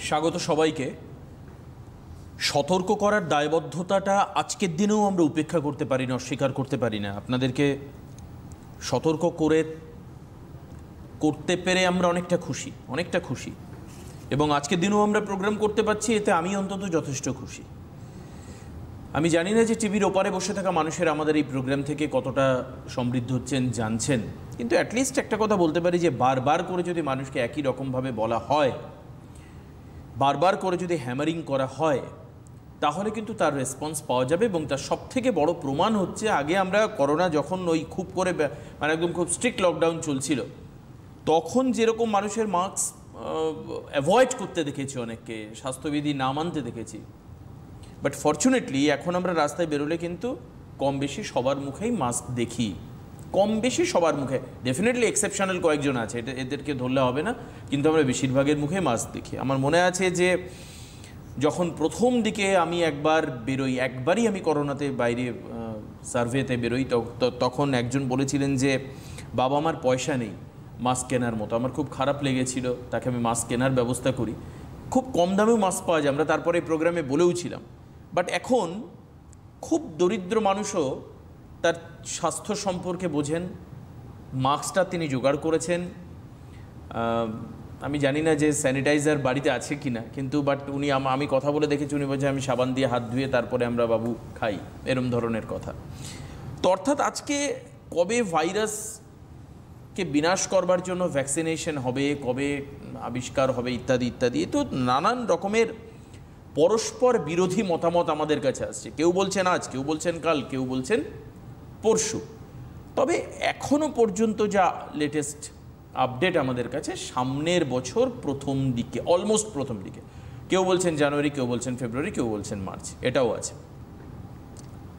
স্বাগত সবাইকে। সতর্ক করার দায়বদ্ধতাটা আজকের দিনেও আমরা উপেক্ষা করতে পারি না, অস্বীকার করতে পারি না। আপনাদেরকে সতর্ক করতে পেরে আমরা অনেকটা খুশি এবং আজকের দিনেও আমরা প্রোগ্রাম করতে পারছি, এতে আমি অন্তত যথেষ্ট খুশি। আমি জানি না যে টিভির ওপারে বসে থাকা মানুষের আমাদের এই প্রোগ্রাম থেকে কতটা সমৃদ্ধ হচ্ছেন, জানছেন, কিন্তু অ্যাটলিস্ট একটা কথা বলতে পারি যে বারবার করে যদি মানুষকে একই রকমভাবে বলা হয়, বারবার করে যদি হ্যামারিং করা হয়, তাহলে কিন্তু তার রেসপন্স পাওয়া যাবে। এবং তার সবথেকে বড় প্রমাণ হচ্ছে, আগে আমরা করোনা যখন ওই খুব করে মানে একদম খুব স্ট্রিক্ট লকডাউন চলছিল, তখন যেরকম মানুষের মাস্ক অ্যাভয়েড করতে দেখেছি, অনেককে স্বাস্থ্যবিধি না মানতে দেখেছি, বাট ফর্চুনেটলি এখন আমরা রাস্তায় বেরোলে কিন্তু কম বেশি সবার মুখেই মাস্ক দেখি, কম বেশি সবার মুখে। ডেফিনেটলি এক্সেপশনাল কয়েকজন আছে, এদেরকে ধরলে হবে না, কিন্তু আমরা বেশিরভাগের মুখে মাস্ক দেখি। আমার মনে আছে যে যখন প্রথম দিকে আমি একবারই আমি করোনাতে বাইরে সার্ভেতে বেরোই, তখন একজন বলেছিলেন যে বাবা আমার পয়সা নেই মাস্ক কেনার মতো। আমার খুব খারাপ লেগেছিল, তাকে আমি মাস্ক কেনার ব্যবস্থা করি। খুব কম দামেও মাস্ক পাওয়া যায়, আমরা তারপরে এই প্রোগ্রামে বলেও ছিলাম। বাট এখন খুব দরিদ্র মানুষও তার স্বাস্থ্য সম্পর্কে বোঝেন, মাস্কটা তিনি জোগাড় করেছেন। আমি জানি না যে স্যানিটাইজার বাড়িতে আছে কি না, কিন্তু বাট উনি আমি কথা বলে দেখেছি, উনি বলছে আমি সাবান দিয়ে হাত ধুয়ে তারপরে আমরা বাবু খাই, এরম ধরনের কথা। তো অর্থাৎ আজকে কবে ভাইরাসকে বিনাশ করবার জন্য ভ্যাকসিনেশন হবে, কবে আবিষ্কার হবে, ইত্যাদি ইত্যাদি, তো নানান রকমের পরস্পর বিরোধী মতামত আমাদের কাছে আসছে। কেউ বলছেন আজ, কেউ বলছেন কাল, কেউ বলছেন পরশু। তবে এখনও পর্যন্ত যা লেটেস্ট আপডেট আমাদের কাছে, সামনের বছর প্রথম দিকে, অলমোস্ট প্রথম দিকে, কেউ বলছেন জানুয়ারি, কেউ বলছেন ফেব্রুয়ারি, কেউ বলছেন মার্চ, এটাও আছে।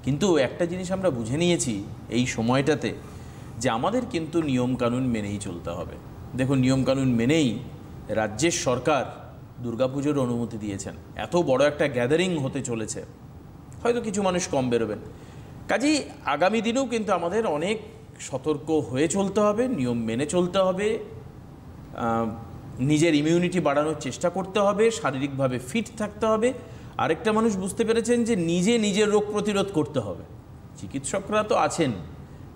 কিন্তু একটা জিনিস আমরা বুঝে নিয়েছি এই সময়টাতে, যে আমাদের কিন্তু নিয়মকানুন মেনেই চলতে হবে। দেখুন, নিয়মকানুন মেনেই রাজ্যের সরকার দুর্গাপুজোর অনুমতি দিয়েছেন। এত বড় একটা গ্যাদারিং হতে চলেছে, হয়তো কিছু মানুষ কম বেরোবেন। কাজেই আগামী দিনেও কিন্তু আমাদের অনেক সতর্ক হয়ে চলতে হবে, নিয়ম মেনে চলতে হবে, নিজের ইমিউনিটি বাড়ানোর চেষ্টা করতে হবে, শারীরিকভাবে ফিট থাকতে হবে। আরেকটা মানুষ বুঝতে পেরেছেন যে নিজের রোগ প্রতিরোধ করতে হবে। চিকিৎসকরা তো আছেন,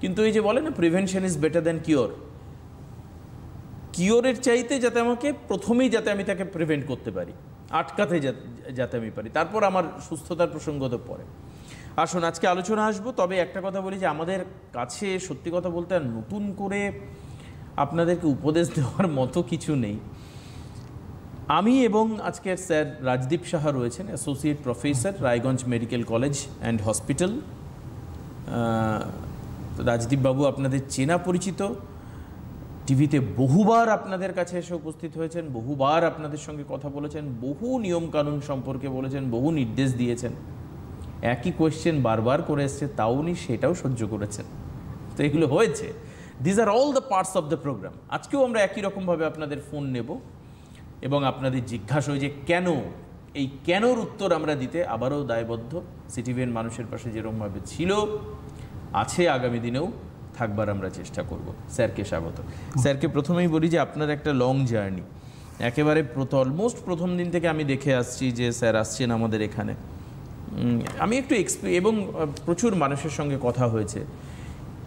কিন্তু এই যে বলে না, prevention is better than cure. কিওরের চাইতে যাতে আমাকে প্রথমেই যাতে আমি তাকে প্রিভেন্ট করতে পারি, আটকাতে যাতে আমি পারি, তারপর আমার সুস্থতার প্রসঙ্গ তো পরে। আসুন আজকে আলোচনা আসবো। তবে একটা কথা বলি যে আমাদের কাছে সত্যি কথা বলতে আর নতুন করে আপনাদেরকে উপদেশ দেওয়ার মতো কিছু নেই। আমি এবং আজকের স্যার রাজদীপ সাহা রয়েছেন, associate professor, Raiganj medical college and hospital. Rajdeep বাবু আপনাদের চেনা পরিচিত, টিভিতে বহুবার আপনাদের কাছে এসে উপস্থিত হয়েছেন, বহুবার আপনাদের সঙ্গে কথা বলেছেন, বহু নিয়মকানুন সম্পর্কে বলেছেন, বহু নির্দেশ দিয়েছেন। একই কোয়েশ্চেন বারবার করে এসছে, তাও উনি সেটাও সহ্য করেছেন। তো এগুলো হয়েছে, these are all the parts of the programme. আজকেও আমরা একই রকমভাবে আপনাদের ফোন নেব এবং আপনাদের জিজ্ঞাসা হয় যে কেন, এই কেনর উত্তর আমরা দিতে আবারও দায়বদ্ধ। সিটিভিএন মানুষের পাশে যেরকমভাবে ছিল, আছে, আগামী দিনেও থাকবার আমরা চেষ্টা করব। স্যারকে স্বাগত। স্যারকে প্রথমেই বলি যে আপনার একটা লং জার্নি, একেবারে অলমোস্ট প্রথম দিন থেকে আমি দেখে আসছি যে স্যার আসছেন আমাদের এখানে। আমি একটু এবং প্রচুর মানুষের সঙ্গে কথা হয়েছে,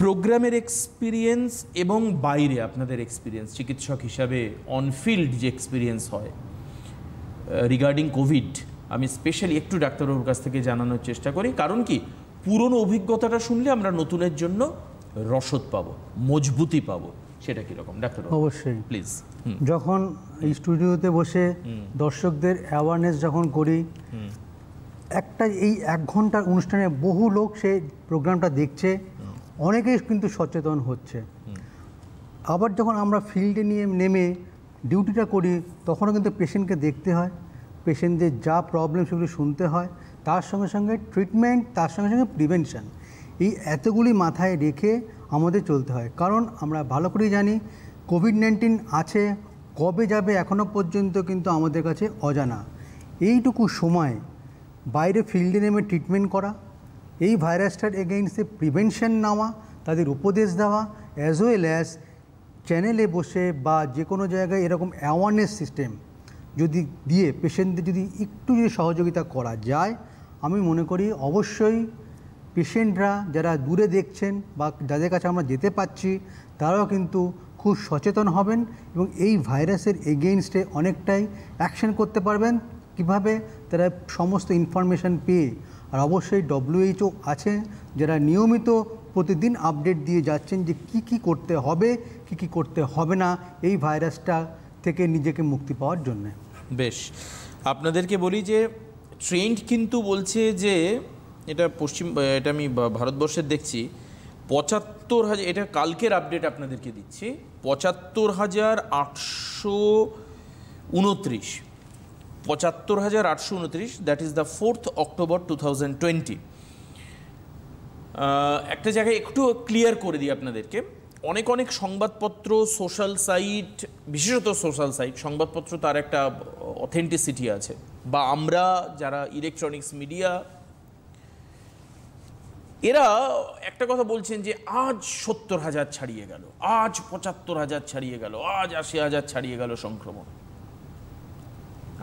প্রোগ্রামের এক্সপিরিয়েন্স এবং বাইরে আপনাদের এক্সপিরিয়েন্স চিকিৎসক হিসাবে অনফিল্ড যে এক্সপিরিয়েন্স হয় রিগার্ডিং কোভিড, আমি স্পেশালি একটু ডাক্তারবাবুর কাছ থেকে জানানোর চেষ্টা করি। কারণ কি, পুরনো অভিজ্ঞতাটা শুনলে আমরা নতুনের জন্য রসদ পাবো, মজবুতি পাবো। সেটা কীরকম ডাক্তার? অবশ্যই, প্লিজ। যখন এই স্টুডিওতে বসে দর্শকদের অ্যাওয়ারনেস যখন করি, এই 1 ঘন্টার অনুষ্ঠানে বহু লোক সেই প্রোগ্রামটা দেখছে, অনেকেই কিন্তু সচেতন হচ্ছে। আবার যখন আমরা ফিল্ডে নিয়ে নেমে ডিউটিটা করি, তখনও কিন্তু পেশেন্টকে দেখতে হয়, পেশেন্টদের যা প্রবলেম সেগুলো শুনতে হয়, তার সঙ্গে সঙ্গে ট্রিটমেন্ট, তার সঙ্গে সঙ্গে প্রিভেনশন, এই এতগুলি মাথায় রেখে আমাদের চলতে হয়। কারণ আমরা ভালো করেই জানি কোভিড-19 আছে, কবে যাবে এখনও পর্যন্ত কিন্তু আমাদের কাছে অজানা। এইটুকু সময় বাইরে ফিল্ডে নেমে ট্রিটমেন্ট করা, এই ভাইরাসটার এগেইনস্টে প্রিভেনশন নেওয়া, তাদের উপদেশ দেওয়া, অ্যাজ ওয়েল অ্যাজ চ্যানেলে বসে বা যে কোনো জায়গায় এরকম অ্যাওয়ারনেস সিস্টেম যদি দিয়ে পেশেন্টদের যদি একটু যদি সহযোগিতা করা যায়, আমি মনে করি অবশ্যই পেশেন্টরা যারা দূরে দেখছেন বা যাদের কাছে আমরা যেতে পারছি তারাও কিন্তু খুব সচেতন হবেন এবং এই ভাইরাসের এগেইনস্টে অনেকটাই অ্যাকশন করতে পারবেন। কিভাবে? তারা সমস্ত ইনফরমেশান পেয়ে, আর অবশ্যই WHO আছে যারা নিয়মিত প্রতিদিন আপডেট দিয়ে যাচ্ছেন যে কি করতে হবে, কি করতে হবে না এই ভাইরাসটা থেকে নিজেকে মুক্তি পাওয়ার জন্য। বেশ, আপনাদেরকে বলি যে ট্রেন্ড কিন্তু বলছে যে এটা আমি ভারতবর্ষের দেখছি ৭৫,০০০, এটা কালকের আপডেট আপনাদেরকে দিচ্ছি, ৭৫,৮২৯, ৭৫,৮২৯, that is the 4th October 2020। একটা জায়গায় একটু ক্লিয়ার করে দিই আপনাদেরকে, অনেক সংবাদপত্র, সোশ্যাল সাইট, বিশেষত সোশ্যাল সাইট, সংবাদপত্র তার একটা অথেন্টিসিটি আছে, বা আমরা যারা ইলেকট্রনিক্স মিডিয়া, এরা একটা কথা বলছেন যে আজ ৭০,০০০ ছাড়িয়ে গেল, আজ ৭৫,০০০ ছাড়িয়ে গেল, আজ ৮০,০০০ ছাড়িয়ে গেল সংক্রমণ।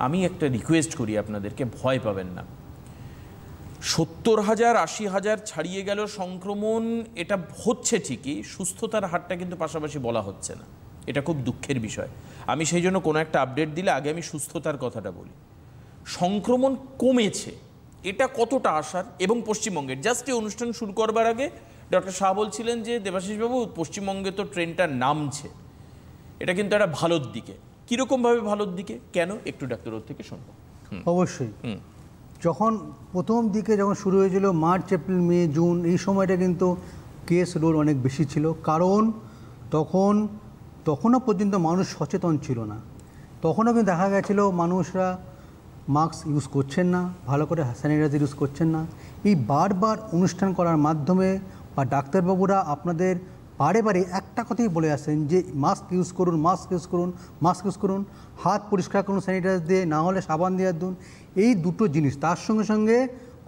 আমি একটা রিকোয়েস্ট করি আপনাদেরকে, ভয় পাবেন না। ৭০,০০০ ৮০,০০০ ছাড়িয়ে গেল সংক্রমণ, এটা হচ্ছে ঠিকই, সুস্থতার হারটা কিন্তু পাশাপাশি বলা হচ্ছে না। এটা খুব দুঃখের বিষয়। আমি সেই জন্য কোনো একটা আপডেট দিলে আগে আমি সুস্থতার কথাটা বলি। সংক্রমণ কমেছে, এটা কতটা আশার, এবং পশ্চিমবঙ্গের জাস্ট এই অনুষ্ঠান শুরু করবার আগে ডক্টর শাহ বলছিলেন যে দেবাশিসবাবু পশ্চিমবঙ্গে তো ট্রেনটা নামছে, এটা কিন্তু একটা ভালোর দিকে। কীরকমভাবে ভালোর দিকে, কেন, একটু ডাক্তারের থেকে শুনবো। অবশ্যই যখন প্রথম দিকে যখন শুরু হয়েছিল মার্চ, এপ্রিল, মে, জুন, এই সময়টা কিন্তু কেস লোড অনেক বেশি ছিল, কারণ তখনও পর্যন্ত মানুষ সচেতন ছিল না। তখনও কিন্তু দেখা গেছিলো মানুষরা মাস্ক ইউজ করছেন না, ভালো করে স্যানিটাইজার ইউজ করছেন না। এই বারবার অনুষ্ঠান করার মাধ্যমে বা ডাক্তারবাবুরা আপনাদের বারে বারে একটা কথাই বলে আসেন যে মাস্ক ইউজ করুন, মাস্ক ইউজ করুন, মাস্ক ইউজ করুন, হাত পরিষ্কার করুন স্যানিটাইজার দিয়ে, না হলে সাবান দিয়ে দিন। এই দুটো জিনিস, তার সঙ্গে সঙ্গে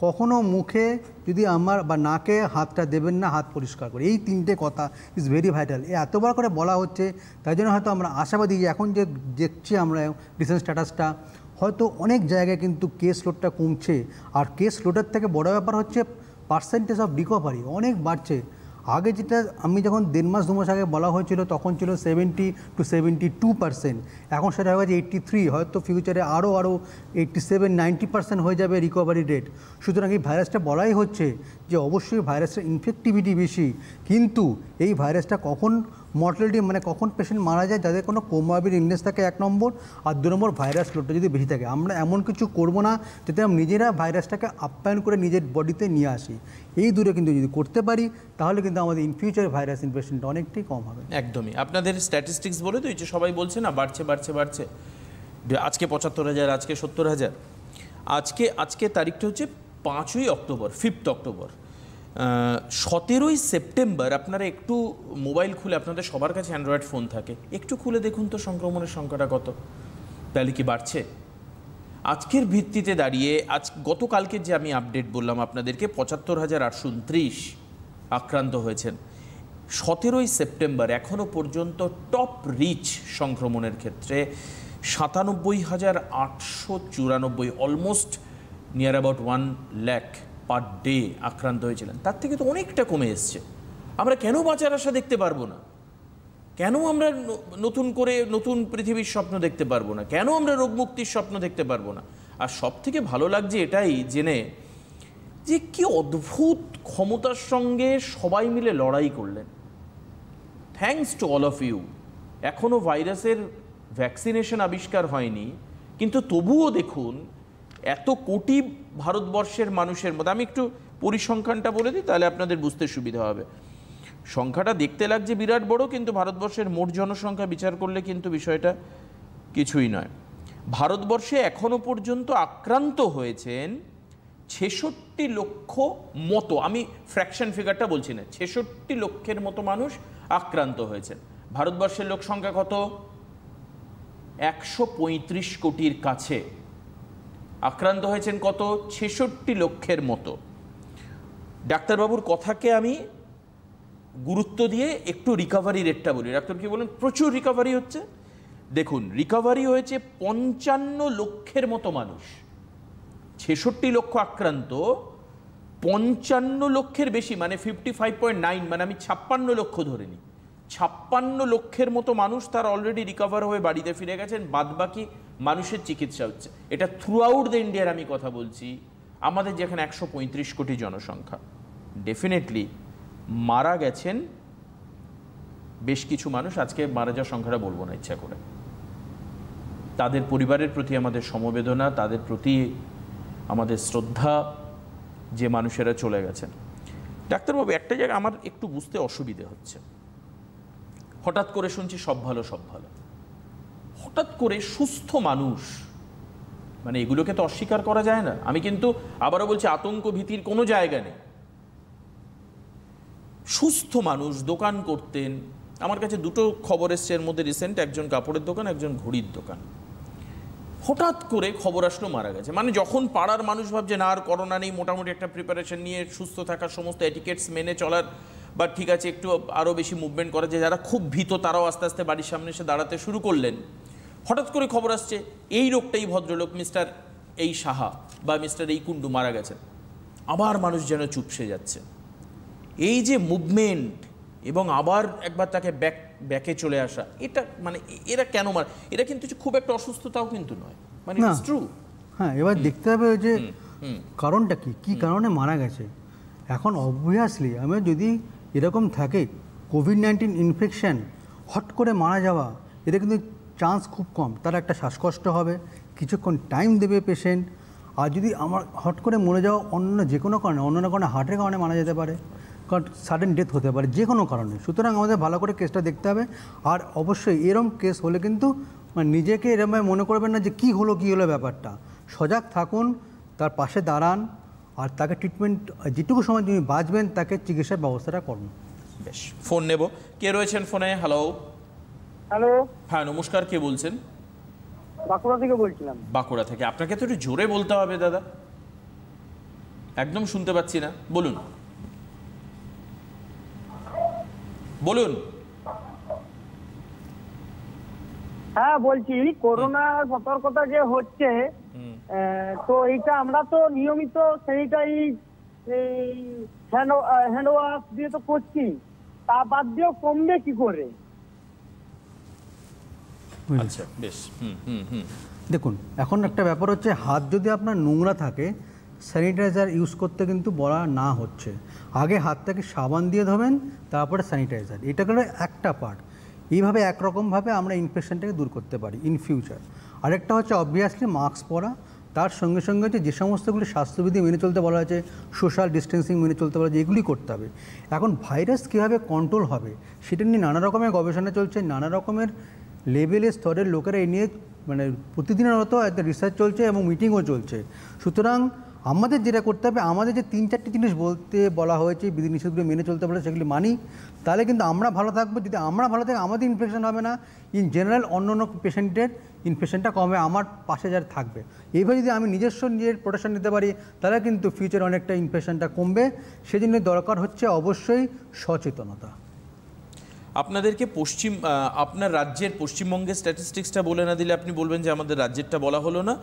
কখনও মুখে যদি আমার বা নাকে হাতটা দেবেন না, হাত পরিষ্কার করে, এই তিনটে কথা ইজ ভেরি ভাইটাল। এতবার করে বলা হচ্ছে, তাই জন্য হয়তো আমরা আশাবাদী যে এখন যে দেখছি আমরা রিসেন্ট স্ট্যাটাসটা, হয়তো অনেক জায়গায় কিন্তু কেস লোডটা কমছে। আর কেস লোডের থেকে বড় ব্যাপার হচ্ছে পার্সেন্টেজ অফ রিকভারি অনেক বাড়ছে। আগে যেটা আমি যখন 1.5 মাস 2 মাস আগে বলা হয়েছিল তখন ছিল 70 to 72%, এখন সেটা হয়ে গেছে 83, হয়তো ফিউচারে আরও 87-90% হয়ে যাবে রিকভারি রেট। সুতরাং এই ভাইরাসটা বলাই হচ্ছে যে অবশ্যই ভাইরাসের ইনফেক্টিভিটি বেশি, কিন্তু এই ভাইরাসটা কখন মর্টালিটি মানে কখন পেশেন্ট মারা যায়, যাদের কোনো কোমরবিড ইলনেস থাকে 1 নম্বর, আর 2 নম্বর ভাইরাস লোডটা যদি বেশি থাকে। আমরা এমন কিছু করব না যাতে আমরা নিজেরা ভাইরাসটাকে আপ্যায়ন করে নিজের বডিতে নিয়ে আসি। এই দূরে কিন্তু যদি করতে পারি তাহলে কিন্তু আমাদের ইন ফিউচার ভাইরাস ইনফেকশনটা অনেকটাই কম হবে। একদমই, আপনাদের স্ট্যাটিস্টিক্স বলে তো এই যে সবাই বলছে না বাড়ছে, আজকে ৭৫,০০০, আজকে ৭০,০০০। আজকে তারিখটা হচ্ছে 5ই অক্টোবর, 5th অক্টোবর। 17ই সেপ্টেম্বর আপনারা একটু মোবাইল খুলে, আপনাদের সবার কাছে অ্যান্ড্রয়েড ফোন থাকে, একটু খুলে দেখুন তো সংক্রমণের সংখ্যাটা কত, তাহলে কি বাড়ছে? আজকের ভিত্তিতে দাঁড়িয়ে গতকালকে যে আমি আপডেট বললাম আপনাদেরকে, ৭৫,৮২৯ আক্রান্ত হয়েছেন। 17ই সেপ্টেম্বর এখনও পর্যন্ত টপ রিচ সংক্রমণের ক্ষেত্রে ৯৭,৮৯৪, almost near about 1 lakh per day আক্রান্ত হয়েছিলেন। তার থেকে তো অনেকটা কমে এসছে। আমরা কেন বাঁচার আশা দেখতে পারবো না? কেন আমরা নতুন পৃথিবীর স্বপ্ন দেখতে পারবো না? কেন আমরা রোগমুক্তির স্বপ্ন দেখতে পারবো না? আর সব থেকে ভালো লাগছে এটাই জেনে যে কি অদ্ভুত ক্ষমতার সঙ্গে সবাই মিলে লড়াই করলেন। Thanks to all of you. এখনও ভাইরাসের ভ্যাকসিনেশন আবিষ্কার হয়নি, কিন্তু তবুও দেখুন এত কোটি ভারতবর্ষের মানুষের মধ্যে, আমি একটু পরিসংখ্যানটা বলে দিই তাহলে আপনাদের বুঝতে সুবিধা হবে। সংখ্যাটা দেখতে লাগছে বিরাট বড়, কিন্তু ভারতবর্ষের মোট জনসংখ্যা বিচার করলে কিন্তু বিষয়টা কিছুই নয়। ভারতবর্ষে এখনো পর্যন্ত আক্রান্ত হয়েছেন ৬৬ লক্ষ মতো, আমি ফ্র্যাকশন ফিগারটা বলছি না, ৬৬ লক্ষের মতো মানুষ আক্রান্ত হয়েছেন। ভারতবর্ষের লোক সংখ্যা কত? ১৩৫ কোটির কাছে। আক্রান্ত হয়েছেন কত? ৬৬ লক্ষের মতো। ডাক্তারবাবুর কথাকে আমি গুরুত্ব দিয়ে একটু রিকভারি রেটটা বলি। ডাক্তার কি বলেন? প্রচুর রিকভারি হচ্ছে। দেখুন, রিকভারি হয়েছে 55 লক্ষের মতো মানুষ। 66 লক্ষ আক্রান্ত, 55 লক্ষের বেশি, মানে 55.9, মানে আমি 56 লক্ষ ধরে নিই। 56 লক্ষের মতো মানুষ তার অলরেডি রিকভার হয়ে বাড়িতে ফিরে গেছেন, বাদবাকি মানুষের চিকিৎসা হচ্ছে। এটা থ্রু আউট দ্য ইন্ডিয়ার আমি কথা বলছি। আমাদের যেখানে 135 কোটি জনসংখ্যা, ডেফিনেটলি মারা গেছেন বেশ কিছু মানুষ। আজকে মারা যাওয়ার সংখ্যাটা বলবো না ইচ্ছা করে। তাদের পরিবারের প্রতি আমাদের সমবেদনা, তাদের প্রতি আমাদের শ্রদ্ধা, যে মানুষেরা চলে গেছেন। ডাক্তারবাবু, একটা জায়গা আমার একটু বুঝতে অসুবিধে হচ্ছে। হঠাৎ করে শুনছি সব ভালো সব ভালো, হঠাৎ করে সুস্থ মানুষ, মানে এগুলোকে তো অস্বীকার করা যায় না। আমি কিন্তু আবারও বলছি, আতঙ্ক ভীতির কোনো জায়গা নেই। সুস্থ মানুষ দোকান করতেন। আমার কাছে দুটো খবর এসছে এর মধ্যে রিসেন্ট, একজন কাপড়ের দোকান, একজন ঘড়ির দোকান। হঠাৎ করে খবর আসলো মারা গেছে। মানে যখন পাড়ার মানুষ ভাবছে না আর করোনা নেই, মোটামুটি একটা প্রিপারেশন নিয়ে সুস্থ থাকার সমস্ত এটিকেটস মেনে চলার, বা ঠিক আছে একটু আরও বেশি মুভমেন্ট করা, যে যারা খুব ভীত তারাও আস্তে আস্তে বাড়ির সামনে এসে দাঁড়াতে শুরু করলেন। হঠাৎ করে খবর আসছে এই লোকটাই ভদ্রলোক, মিস্টার এই সাহা বা মিস্টার এই কুণ্ডু মারা গেছেন। আবার মানুষ যেন চুপসে যাচ্ছে। এই যে মুভমেন্ট এবং আবার একবার তাকে ব্যাকে চলে আসা, এটা মানে এরা কেন মারা? এটা কিন্তু খুব একটা অসুস্থতাও কিন্তু নয়, মানে ইটস ট্রু। হ্যাঁ, এবার দেখতে হবে যে কারণটা কি কারণে মারা গেছে। এখন অবভিয়াসলি আমি যদি এরকম থাকে কোভিড-19 ইনফেকশন, হট করে মারা যাওয়া, এটা কিন্তু চান্স খুব কম। তার একটা শ্বাসকষ্ট হবে, কিছুক্ষণ টাইম দেবে পেশেন্ট। আর যদি আমার হট করে মরে যাওয়া অন্য যে কোনো কারণে, অন্য কারণে হার্টের কারণে মারা যেতে পারে, কারণ সাডেন ডেথ হতে পারে যে কোনো কারণে। সুতরাং আমাদের ভালো করে কেসটা দেখতে হবে। আর অবশ্যই এরম কেস হলে কিন্তু মানে নিজেকে এরমভাবে মনে করবেন না যে কী হলো ব্যাপারটা। সজাগ থাকুন, তার পাশে দাঁড়ান, আর তাকে ট্রিটমেন্ট যেটুকু সময় তিনি বাঁচবেন তাকে চিকিৎসার ব্যবস্থাটা করুন। বেশ, ফোন নেব। কে রয়েছেন ফোনে? হ্যালো। হ্যালো, হ্যাঁ নমস্কার, কে বলছেন? বাঁকুড়া থেকে বলছিলাম। বাঁকুড়া থেকে। আপনাকে তো একটু জোরে বলতে হবে দাদা, একদম শুনতে পাচ্ছি না। বলুন বলুন। হ্যাঁ বলছি, করোনা সতর্কতা যে হচ্ছে, তো এইটা আমরা তো নিয়মিত সেইটাই হ্যান্ড ওয়াশ দিয়ে তো করছি, তা বাদ দিয়েও কমবে কি করে? আচ্ছা বেশ। দেখুন, এখন একটা ব্যাপার হচ্ছে, হাত যদি আপনার নোংরা থাকে স্যানিটাইজার ইউজ করতে কিন্তু বলা না হচ্ছে। আগে হাতটাকে সাবান দিয়ে ধোবেন, তারপরে স্যানিটাইজার। এটা হলো একটা পার্ট। এইভাবে একরকমভাবে আমরা ইনফেকশনটাকে দূর করতে পারি ইন ফিউচার। আরেকটা হচ্ছে অবভিয়াসলি মাস্ক পরা, তার সঙ্গে সঙ্গে হচ্ছে যে সমস্তগুলি স্বাস্থ্যবিধি মেনে চলতে বলা হয়েছে, সোশ্যাল ডিস্টেন্সিং মেনে চলতে বলা হয়েছে, এগুলি করতে হবে। এখন ভাইরাস কীভাবে কন্ট্রোল হবে সেটা নিয়ে নানা রকমের গবেষণা চলছে, নানা রকমের লেভেলের স্তরের লোকেরা এই নিয়ে মানে প্রতিদিনের মতো একটা রিসার্চ চলছে এবং মিটিংও চলছে। সুতরাং আমাদের যেটা করতে হবে, আমাদের যে 3-4টি জিনিস বলা হয়েছে, বিধিনিষেধগুলো মেনে চলতে বলে, সেগুলি মানি, তাহলে কিন্তু আমরা ভালো থাকবো। যদি আমরা ভালো থাকি, আমাদের ইনফেকশন হবে না, ইন জেনারেল অন্য পেশেন্টের ইনফেকশনটা কমে আমার পাশে যারা থাকবে। এইভাবে যদি আমি নিজের প্রোটেকশন নিতে পারি, তাহলে কিন্তু ফিউচারে অনেকটা ইনফেকশনটা কমবে। সেজন্য দরকার হচ্ছে অবশ্যই সচেতনতা। আপনাদেরকে আপনার রাজ্যের পশ্চিমবঙ্গের স্ট্যাটিস্টিক্সটা বলে না দিলে আপনি বলবেন যে আমাদের রাজ্যেরটা বলা হলো না।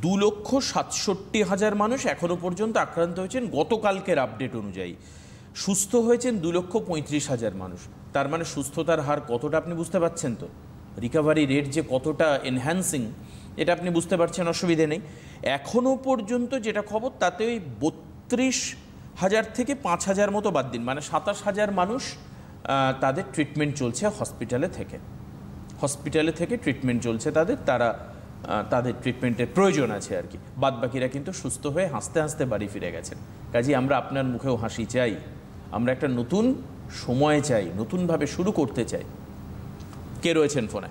2,67,000 মানুষ এখনো পর্যন্ত আক্রান্ত হয়েছেন গতকালকের আপডেট অনুযায়ী। সুস্থ হয়েছেন 2,35,000 মানুষ। তার মানে সুস্থতার হার কতটা আপনি বুঝতে পারছেন তো? রিকভারি রেট যে কতটা এনহ্যান্সিং এটা আপনি বুঝতে পারছেন, অসুবিধে নেই। এখনও পর্যন্ত যেটা খবর তাতে ওই 32,000 থেকে 5,000 মতো বাদ দিন, মানে 27,000 মানুষ তাদের ট্রিটমেন্ট চলছে হসপিটালে থেকে ট্রিটমেন্ট চলছে তাদের ট্রিটমেন্টের প্রয়োজন আছে আর কি। বাদবাকিরা কিন্তু সুস্থ হয়ে হাসতে হাসতে বাড়ি ফিরে গেছেন। কাজেই আমরা আপনার মুখেও হাসি চাই, আমরা একটা নতুন সময় চাই, নতুনভাবে শুরু করতে চাই। কে রয়েছেন ফোনে?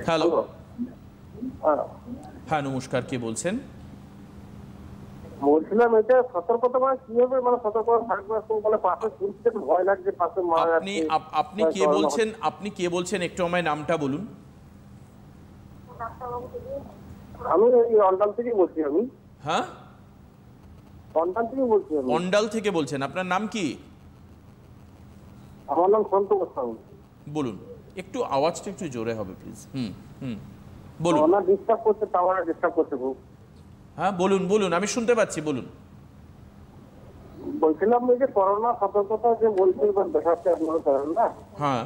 হ্যালো। হ্যাঁ নমস্কার, কে বলছেন? বলছিলাম এটা সতর্কতা মানে কিভাবে, মানে সতর্কতা থাকবে মানে পাশে শুনতে ভয় লাগছে, পাশে মারা যাচ্ছে। আপনি কে বলছেন একটু আমায় নামটা বলুন। আমি অন্ডাল থেকে বলছি। হ্যাঁ, অন্ডাল থেকে বলছি। অন্ডাল থেকে বলছেন, আপনার নাম কি? আমার নাম সন্তোষ গোস্বামী। বলুন। একটু আওয়াজটা একটু জোরে হবে প্লিজ। বলুন। না ডিস্টার্ব করছে, টাওয়ার ডিস্টার্ব করছে খুব। হ্যাঁ বলুন বলুন, আমি শুনতে পাচ্ছি, বলুন। বলছিলাম এই যে করোনা সতর্কতা যে বলছে এবার দেখাচ্ছে আপনারা করেন না, হ্যাঁ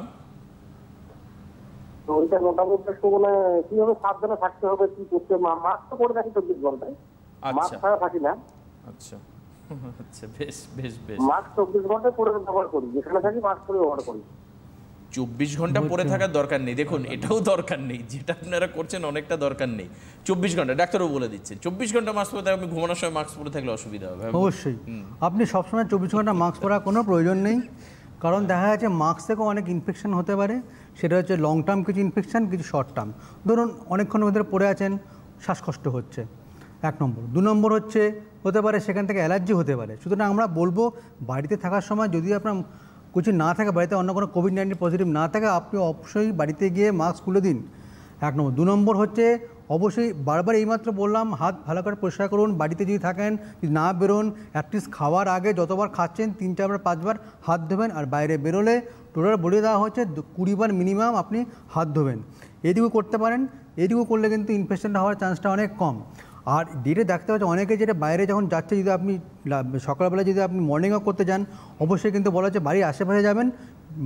তো ওইটা মোটামুটি একটু মানে কিভাবে সাবধানে থাকতে হবে, কি করতে, মাস্ক তো পরে থাকি 24 ঘন্টায়, মাস্ক ছাড়া থাকি না। আচ্ছা আচ্ছা, বেশ বেশ বেশ। মাস্ক 24 ঘন্টায় পরে ব্যবহার করি, যেখানে থাকি মাস্ক পরে ব্যবহার করি। 24 ঘন্টা পরে থাকার দরকার নেই, দেখুন এটাও দরকার নেই, যেটা আপনারা করছেন অনেকটা দরকার নেই। 24 ঘন্টা ডাক্তারও বলে দিচ্ছেন 24 ঘন্টা মাস্ক পরে থাকলে, ঘুমানোর সময় মাস্ক পরে থাকলে অসুবিধা হবে। অবশ্যই আপনি সবসময় 24 ঘন্টা মাস্ক পরার কোনো প্রয়োজন নেই, কারণ দেখা যাচ্ছে মাস্ক থেকেও অনেক ইনফেকশন হতে পারে। সেটা হচ্ছে লং টার্ম কিছু ইনফেকশন, কিছু শর্ট টার্ম। ধরুন অনেকক্ষণ ভিতরে পড়ে আছেন, শ্বাসকষ্ট হচ্ছে, 1 নম্বর। 2 নম্বর হচ্ছে হতে পারে সেখান থেকে অ্যালার্জি হতে পারে। সুতরাং আমরা বলবো বাড়িতে থাকার সময় যদি আপনার কিছু না থাকে, বাড়িতে অন্য কোনো কোভিড-19 পজিটিভ না থাকে, আপনি অবশ্যই বাড়িতে গিয়ে মাস্ক খুলে দিন, 1 নম্বর। 2 নম্বর হচ্ছে অবশ্যই বারবার এইমাত্র বললাম, হাত ভালো করে পরিষ্কার করুন। বাড়িতে যদি থাকেন, যদি না বেরোন, অ্যাটলিস্ট খাওয়ার আগে যতবার খাচ্ছেন 3-4 বার 5 বার হাত ধোবেন। আর বাইরে বেরোলে টোটাল বলে দেওয়া হচ্ছে 20 বার মিনিমাম আপনি হাত ধোবেন। এইটুকু করতে পারেন, এইটুকু করলে কিন্তু ইনফেকশনটা হওয়ার চান্সটা অনেক কম। আর ডেটে দেখতে পাচ্ছি অনেকে যেটা বাইরে যখন যাচ্ছে, যদি আপনি সকালবেলা যদি আপনি মর্নিং ওয়াক করতে যান, অবশ্যই কিন্তু বলা হচ্ছে বাড়ির আশেপাশে যাবেন,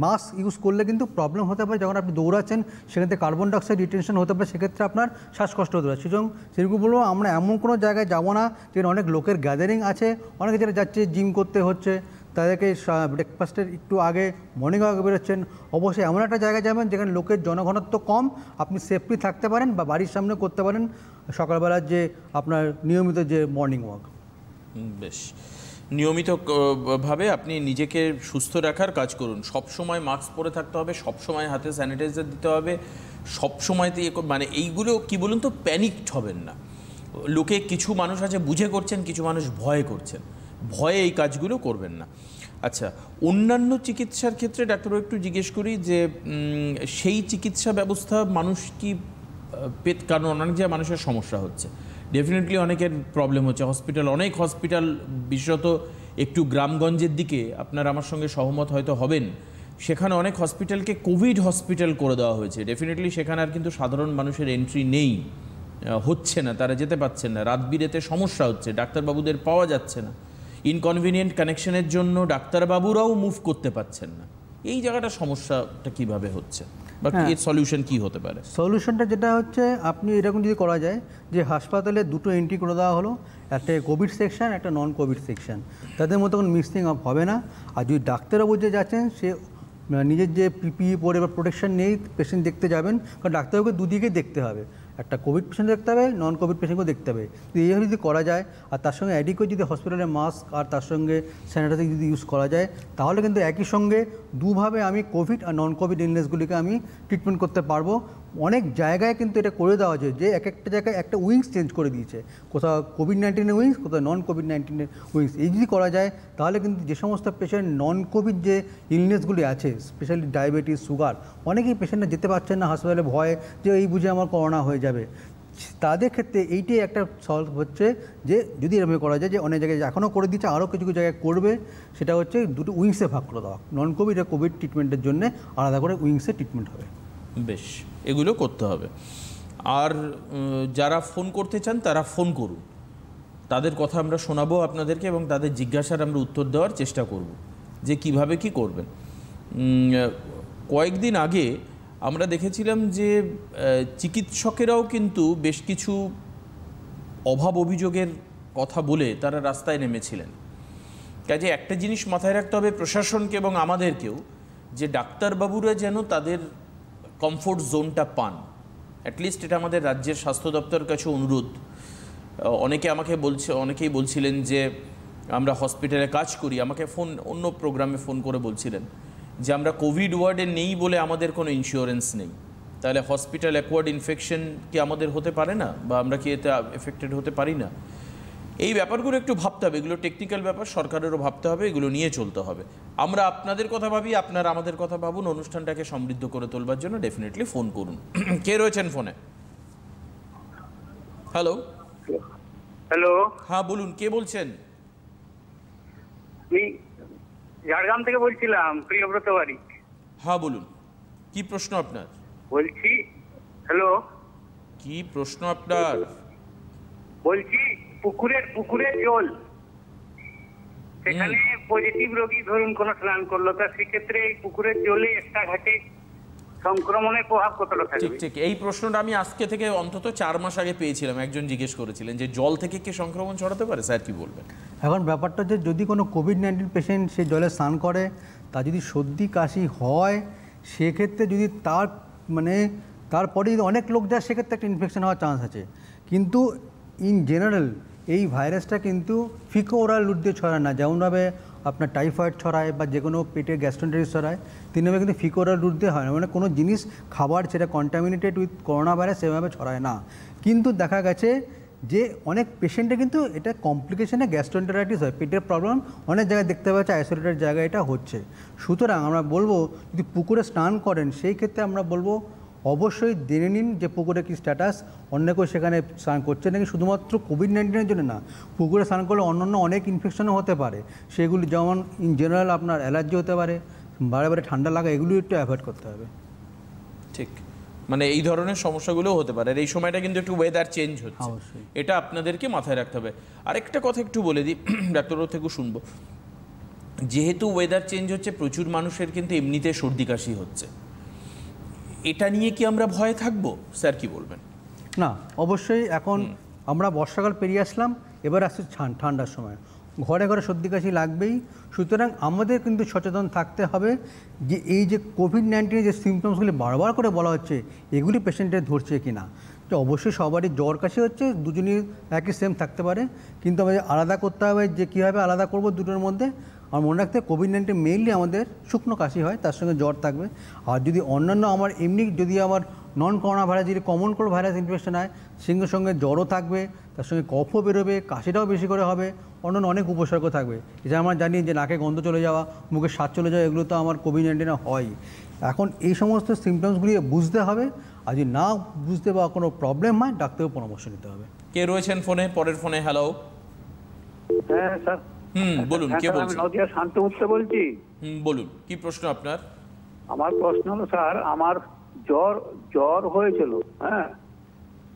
মাস্ক ইউজ করলে কিন্তু প্রবলেম হতে পারে। যখন আপনি দৌড়াচ্ছেন সেখান থেকে কার্বন ডাইঅক্সাইড রিটেনশন হতে পারে, সেক্ষেত্রে আপনার শ্বাসকষ্ট হতে পারে। সুতরাং সেরকম বলবো আমরা এমন কোনো জায়গায় যাবো না যেখানে অনেক লোকের গ্যাদারিং আছে। অনেকে যারা যাচ্ছে জিম করতে হচ্ছে, তাদেরকে ব্রেকফাস্টের একটু আগে মর্নিং ওয়াক বেরোচ্ছেন, অবশ্যই এমন একটা জায়গায় যাবেন যেখানে লোকের জনঘনত্ব কম, আপনি সেফলি থাকতে পারেন, বা বাড়ির সামনে করতে পারেন সকালবেলার যে আপনার নিয়মিত যে মর্নিং ওয়াক। বেশ, নিয়মিত ভাবে আপনি নিজেকে সুস্থ রাখার কাজ করুন। সব সময় মাস্ক পরে থাকতে হবে, সব সময় হাতে স্যানিটাইজার দিতে হবে, সব সময়তে মানে এইগুলো কি বলুন তো, প্যানিকড হবেন না। লোকে কিছু মানুষ আছে বুঝে করছেন, কিছু মানুষ ভয়ে করছেন, ভয়ে এই কাজগুলো করবেন না। আচ্ছা, অন্যান্য চিকিৎসার ক্ষেত্রে ডাক্তারবাবু একটু জিজ্ঞেস করি যে সেই চিকিৎসা ব্যবস্থা মানুষ কি কারণ অনেক জায়গায় মানুষের সমস্যা হচ্ছে, ডেফিনেটলি অনেকের প্রবলেম হচ্ছে। অনেক হসপিটাল, বিশেষত একটু গ্রামগঞ্জের দিকে আপনার আমার সঙ্গে সহমত হয়তো হবেন, সেখানে অনেক হসপিটালকে কোভিড হসপিটাল করে দেওয়া হয়েছে। ডেফিনেটলি সেখানে আর কিন্তু সাধারণ মানুষের এন্ট্রি নেই, হচ্ছে না, তারা যেতে পারছেন না, রাত বিরেতে সমস্যা হচ্ছে, ডাক্তারবাবুদের পাওয়া যাচ্ছে না, ইনকনভিনিয়েন্ট কানেকশনের জন্য ডাক্তারবাবুরাও মুভ করতে পারছেন না। এই জায়গাটা সমস্যাটা কিভাবে হচ্ছে, বা এর সলিউশন কি হতে পারে? সলিউশনটা যেটা হচ্ছে, আপনি এরকম যদি করা যায় যে হাসপাতালে 2টো এন্ট্রি করে দেওয়া হলো, একটা কোভিড সেকশন, একটা নন কোভিড সেকশন, তাদের মধ্যে কোনো মিক্সিং আপ হবে না। আর যদি ডাক্তারবাবু যে যাচ্ছেন, সে নিজের যে পিপিই পরে বা প্রোটেকশন নেই পেশেন্ট দেখতে যাবেন, কারণ ডাক্তারবাবুকে দুদিকে দেখতে হবে, একটা কোভিড পেশেন্ট দেখতে হবে, নন কোভিড পেশেন্টকেও দেখতে হবে। তো এইভাবে যদি করা যায়, আর তার সঙ্গে অ্যাডিকুয়েট যদি হসপিটালে মাস্ক আর তার সঙ্গে স্যানিটাইজার যদি ইউজ করা যায়, তাহলে কিন্তু একই সঙ্গে দুভাবে আমি কোভিড আর নন কোভিড ইলনেসগুলিকে আমি ট্রিটমেন্ট করতে পারবো। অনেক জায়গায় কিন্তু এটা করে দেওয়া হয়েছে যে এক একটা জায়গায় একটা উইংস চেঞ্জ করে দিয়েছে, কোথাও কোভিড-19 উইংস, কোথাও নন কোভিড-19 উইংস। এই যদি করা যায় তাহলে কিন্তু যে সমস্ত পেশেন্ট নন কোভিড যে ইলনেসগুলি আছে, স্পেশালি ডায়াবেটিস, সুগার, অনেকেই পেশেন্টরা যেতে পারছেন না হাসপাতালে, ভয়ে যে এই বুঝে আমার করোনা হয়ে যাবে, তাদের ক্ষেত্রে এইটাই একটা সলভ হচ্ছে যে যদি এরকম করা যায়, যে অনেক জায়গায় এখনও করে দিচ্ছে, আরও কিছু কিছু জায়গায় করবে, সেটা হচ্ছে 2টো উইংসে ভাগ করে দেওয়া, নন কোভিড আর কোভিড ট্রিটমেন্টের জন্য আলাদা করে উইংসে ট্রিটমেন্ট হবে। বেশ, এগুলো করতে হবে। আর যারা ফোন করতে চান তারা ফোন করুন, তাদের কথা আমরা শোনাবো আপনাদেরকে, এবং তাদের জিজ্ঞাসার আমরা উত্তর দেওয়ার চেষ্টা করব যে কিভাবে কি করবেন। কয়েকদিন আগে আমরা দেখেছিলাম যে চিকিৎসকেরাও কিন্তু বেশ কিছু অভাব অভিযোগের কথা বলে তারা রাস্তায় নেমেছিলেন। কাজে একটা জিনিস মাথায় রাখতে হবে প্রশাসনকে এবং আমাদেরকেও, যে ডাক্তারবাবুরা যেন তাদের কমফোর্ট জোনটা পান। অ্যাটলিস্ট এটা আমাদের রাজ্যের স্বাস্থ্য দপ্তরের কাছে অনুরোধ। অনেকেই বলছিলেন যে আমরা হসপিটালে কাজ করি, আমাকে অন্য প্রোগ্রামে ফোন করে বলছিলেন যে আমরা কোভিড ওয়ার্ডে নেই বলে আমাদের কোনো ইন্স্যুরেন্স নেই, তাহলে হসপিটাল অ্যাকোয়ার্ড ইনফেকশন কি আমাদের হতে পারে না, বা আমরা কি এতে এফেক্টেড হতে পারি না? এই ব্যাপারগুলো একটু ভাবতে হবে, এগুলো টেকনিক্যাল ব্যাপার, সরকারেরও ভাবতে হবে, এগুলো নিয়ে চলতে হবে। আমরা আপনাদের কথা ভাবি, আপনারা আমাদের কথা ভাবুন, অনুষ্ঠানটাকে সমৃদ্ধ করে তোলবার জন্য ডেফিনেটলি ফোন করুন। কে রয়েছেন ফোনে? হ্যালো। হ্যালো, হ্যাঁ বলুন, কে বলছেন? আমি ঝাড়গ্রাম থেকে বলছিলাম, প্রিয়ব্রত বারিক। হ্যাঁ বলুন। কি প্রশ্ন আপনার? বলছি হ্যালো, কি প্রশ্ন আপনার? বলছি পুকুরের জল, সেখানে পজিটিভ রোগী ধরুন কোন স্নান করলো, তা সেক্ষেত্রে এই পুকুরের জলে একটা ঘাটে সংক্রমণের প্রভাব কতটা ঠিক থাকবে? ঠিক, এই প্রশ্নটা আমি আজকে থেকে অন্তত 4 মাস আগে পেয়েছিলাম। একজন জিজ্ঞেস করেছিলেন যে জল থেকে কি সংক্রমণ ছড়াতে পারে, স্যার কি বলবেন? এখন ব্যাপারটা যে যদি কোনো কোভিড-19 পেশেন্ট সে জলে স্নান করে, তার যদি সর্দি কাশি হয়, সেক্ষেত্রে যদি তার তারপরে যদি অনেক লোক যায়, সেক্ষেত্রে একটা ইনফেকশন হওয়ার চান্স আছে। কিন্তু ইন জেনারেল এই ভাইরাসটা কিন্তু ফিকো ওরাল রুট দিয়ে ছড়ায় না। যেমনভাবে আপনার টাইফয়েড ছড়ায় বা যে কোনো পেটের গ্যাস্ট্রোএন্টারিটিস ছড়ায়, তেমনিভাবে কিন্তু ফিকো ওরাল রুট দিয়ে হয় না। মানে কোনো জিনিস খাবার যেটা কন্টামিনেটেড উইথ করোনা ভাইরাস সেভাবে ছড়ায় না। কিন্তু দেখা গেছে যে অনেক পেশেন্টে কিন্তু এটা কমপ্লিকেশনে গ্যাস্ট্রোএন্টারাইটিস হয়, পেটের প্রবলেম অনেক জায়গায় দেখতে পাচ্ছে, আইসোলেটেড জায়গায় এটা হচ্ছে। সুতরাং আমরা বলবো যদি পুকুরে স্নান করেন, সেই ক্ষেত্রে আমরা বলবো অবশ্যই জেনে নিন যে পুকুরে কী স্ট্যাটাস, অন্য কেউ সেখানে স্নান করছে নাকি। শুধুমাত্র কোভিড-19-এর জন্য না, পুকুরে স্নান করলে অন্যান্য অনেক ইনফেকশনও হতে পারে। সেগুলি যেমন ইন জেনারেল আপনার অ্যালার্জি হতে পারে, বারে বারে ঠান্ডা লাগা, এগুলি একটু অ্যাভয়েড করতে হবে। ঠিক, মানে এই ধরনের সমস্যাগুলোও হতে পারে। আর এই সময়টা কিন্তু একটু ওয়েদার চেঞ্জ হচ্ছে, অবশ্যই এটা আপনাদেরকে মাথায় রাখতে হবে। আরেকটা কথা একটু বলে দিই, ডাক্তারবাবু থেকেও শুনবো, যেহেতু ওয়েদার চেঞ্জ হচ্ছে, প্রচুর মানুষের কিন্তু এমনিতে সর্দি কাশি হচ্ছে, এটা নিয়ে কি আমরা ভয়ে থাকবো, স্যার কি বলবেন? না, অবশ্যই এখন আমরা বর্ষাকাল পেরিয়ে আসলাম, এবার আসছে ঠান্ডার সময়, ঘরে ঘরে সর্দি কাশি লাগবেই। সুতরাং আমাদের কিন্তু সচেতন থাকতে হবে যে এই যে কোভিড-19 যে সিমটমসগুলি বারবার করে বলা হচ্ছে, এগুলি পেশেন্টের ধরছে কি না। তো অবশ্যই সবারই জ্বর কাশি হচ্ছে, দুজনই একই সেম থাকতে পারে, কিন্তু আমাদের আলাদা করতে হবে যে কীভাবে আলাদা করব দুটোর মধ্যে। আর মনে রাখতে কোভিড-19 মেইনলি আমাদের শুকনো কাশি হয়, তার সঙ্গে জ্বর থাকবে। আর যদি অন্যান্য আমার এমনি যদি আমার নন করোনা ভাইরাস যদি কমন কোল্ড ভাইরাস ইনফেকশন হয়, সঙ্গে সঙ্গে জ্বরও থাকবে, তার সঙ্গে কফও বেরোবে, কাশিটাও বেশি করে হবে, অন্যান্য অনেক উপসর্গ থাকবে। এছাড়া আমরা জানি যে নাকে গন্ধ চলে যাওয়া, মুখে স্বাদ চলে যাওয়া, এগুলো তো আমার কোভিড-19 হয়। এখন এই সমস্ত সিমটমসগুলি বুঝতে হবে, আর যদি না বুঝতে বা কোনো প্রবলেম হয়, ডাক্তারের পরামর্শ নিতে হবে। কে রয়েছেন ফোনে? পরের ফোনে। হ্যালো। হ্যাঁ স্যার। বলুন, কে বলছেন? আমি নদিয়া শান্তমুখে বলছি। বলুন, কি প্রশ্ন আপনার? আমার প্রশ্ন হলো স্যার, আমার জ্বর হয়েছিল, হ্যাঁ,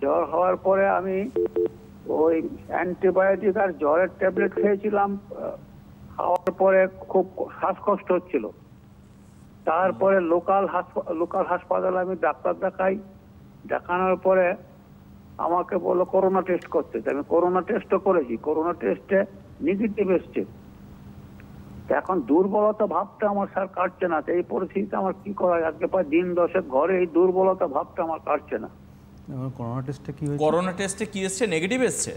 জ্বর হওয়ার পরে আমি ওই অ্যান্টিবায়োটিক আর জ্বরের ট্যাবলেট খেয়েছিলাম, খাওয়ার পরে খুব শ্বাসকষ্ট হচ্ছিল। তারপরে লোকাল হাসপাতালে আমি ডাক্তার দেখানোর পরে আমাকে বললো করোনা টেস্ট করতে। আমি করোনা টেস্টও করেছি, করোনা টেস্টে নেগেটিভ এসছে। এখন দুর্বলতা ভাবটা আমার স্যার কাটছে না। এই পরিস্থিতিতে আমার কি করা যায়? আজকে প্রায় দিন 10 ঘরে এই দুর্বলতা ভাবটা আমার কাটছে না। করোনা টেস্টে কি হয়েছে? করোনা টেস্টে কি এসছে? নেগেটিভ এসছে?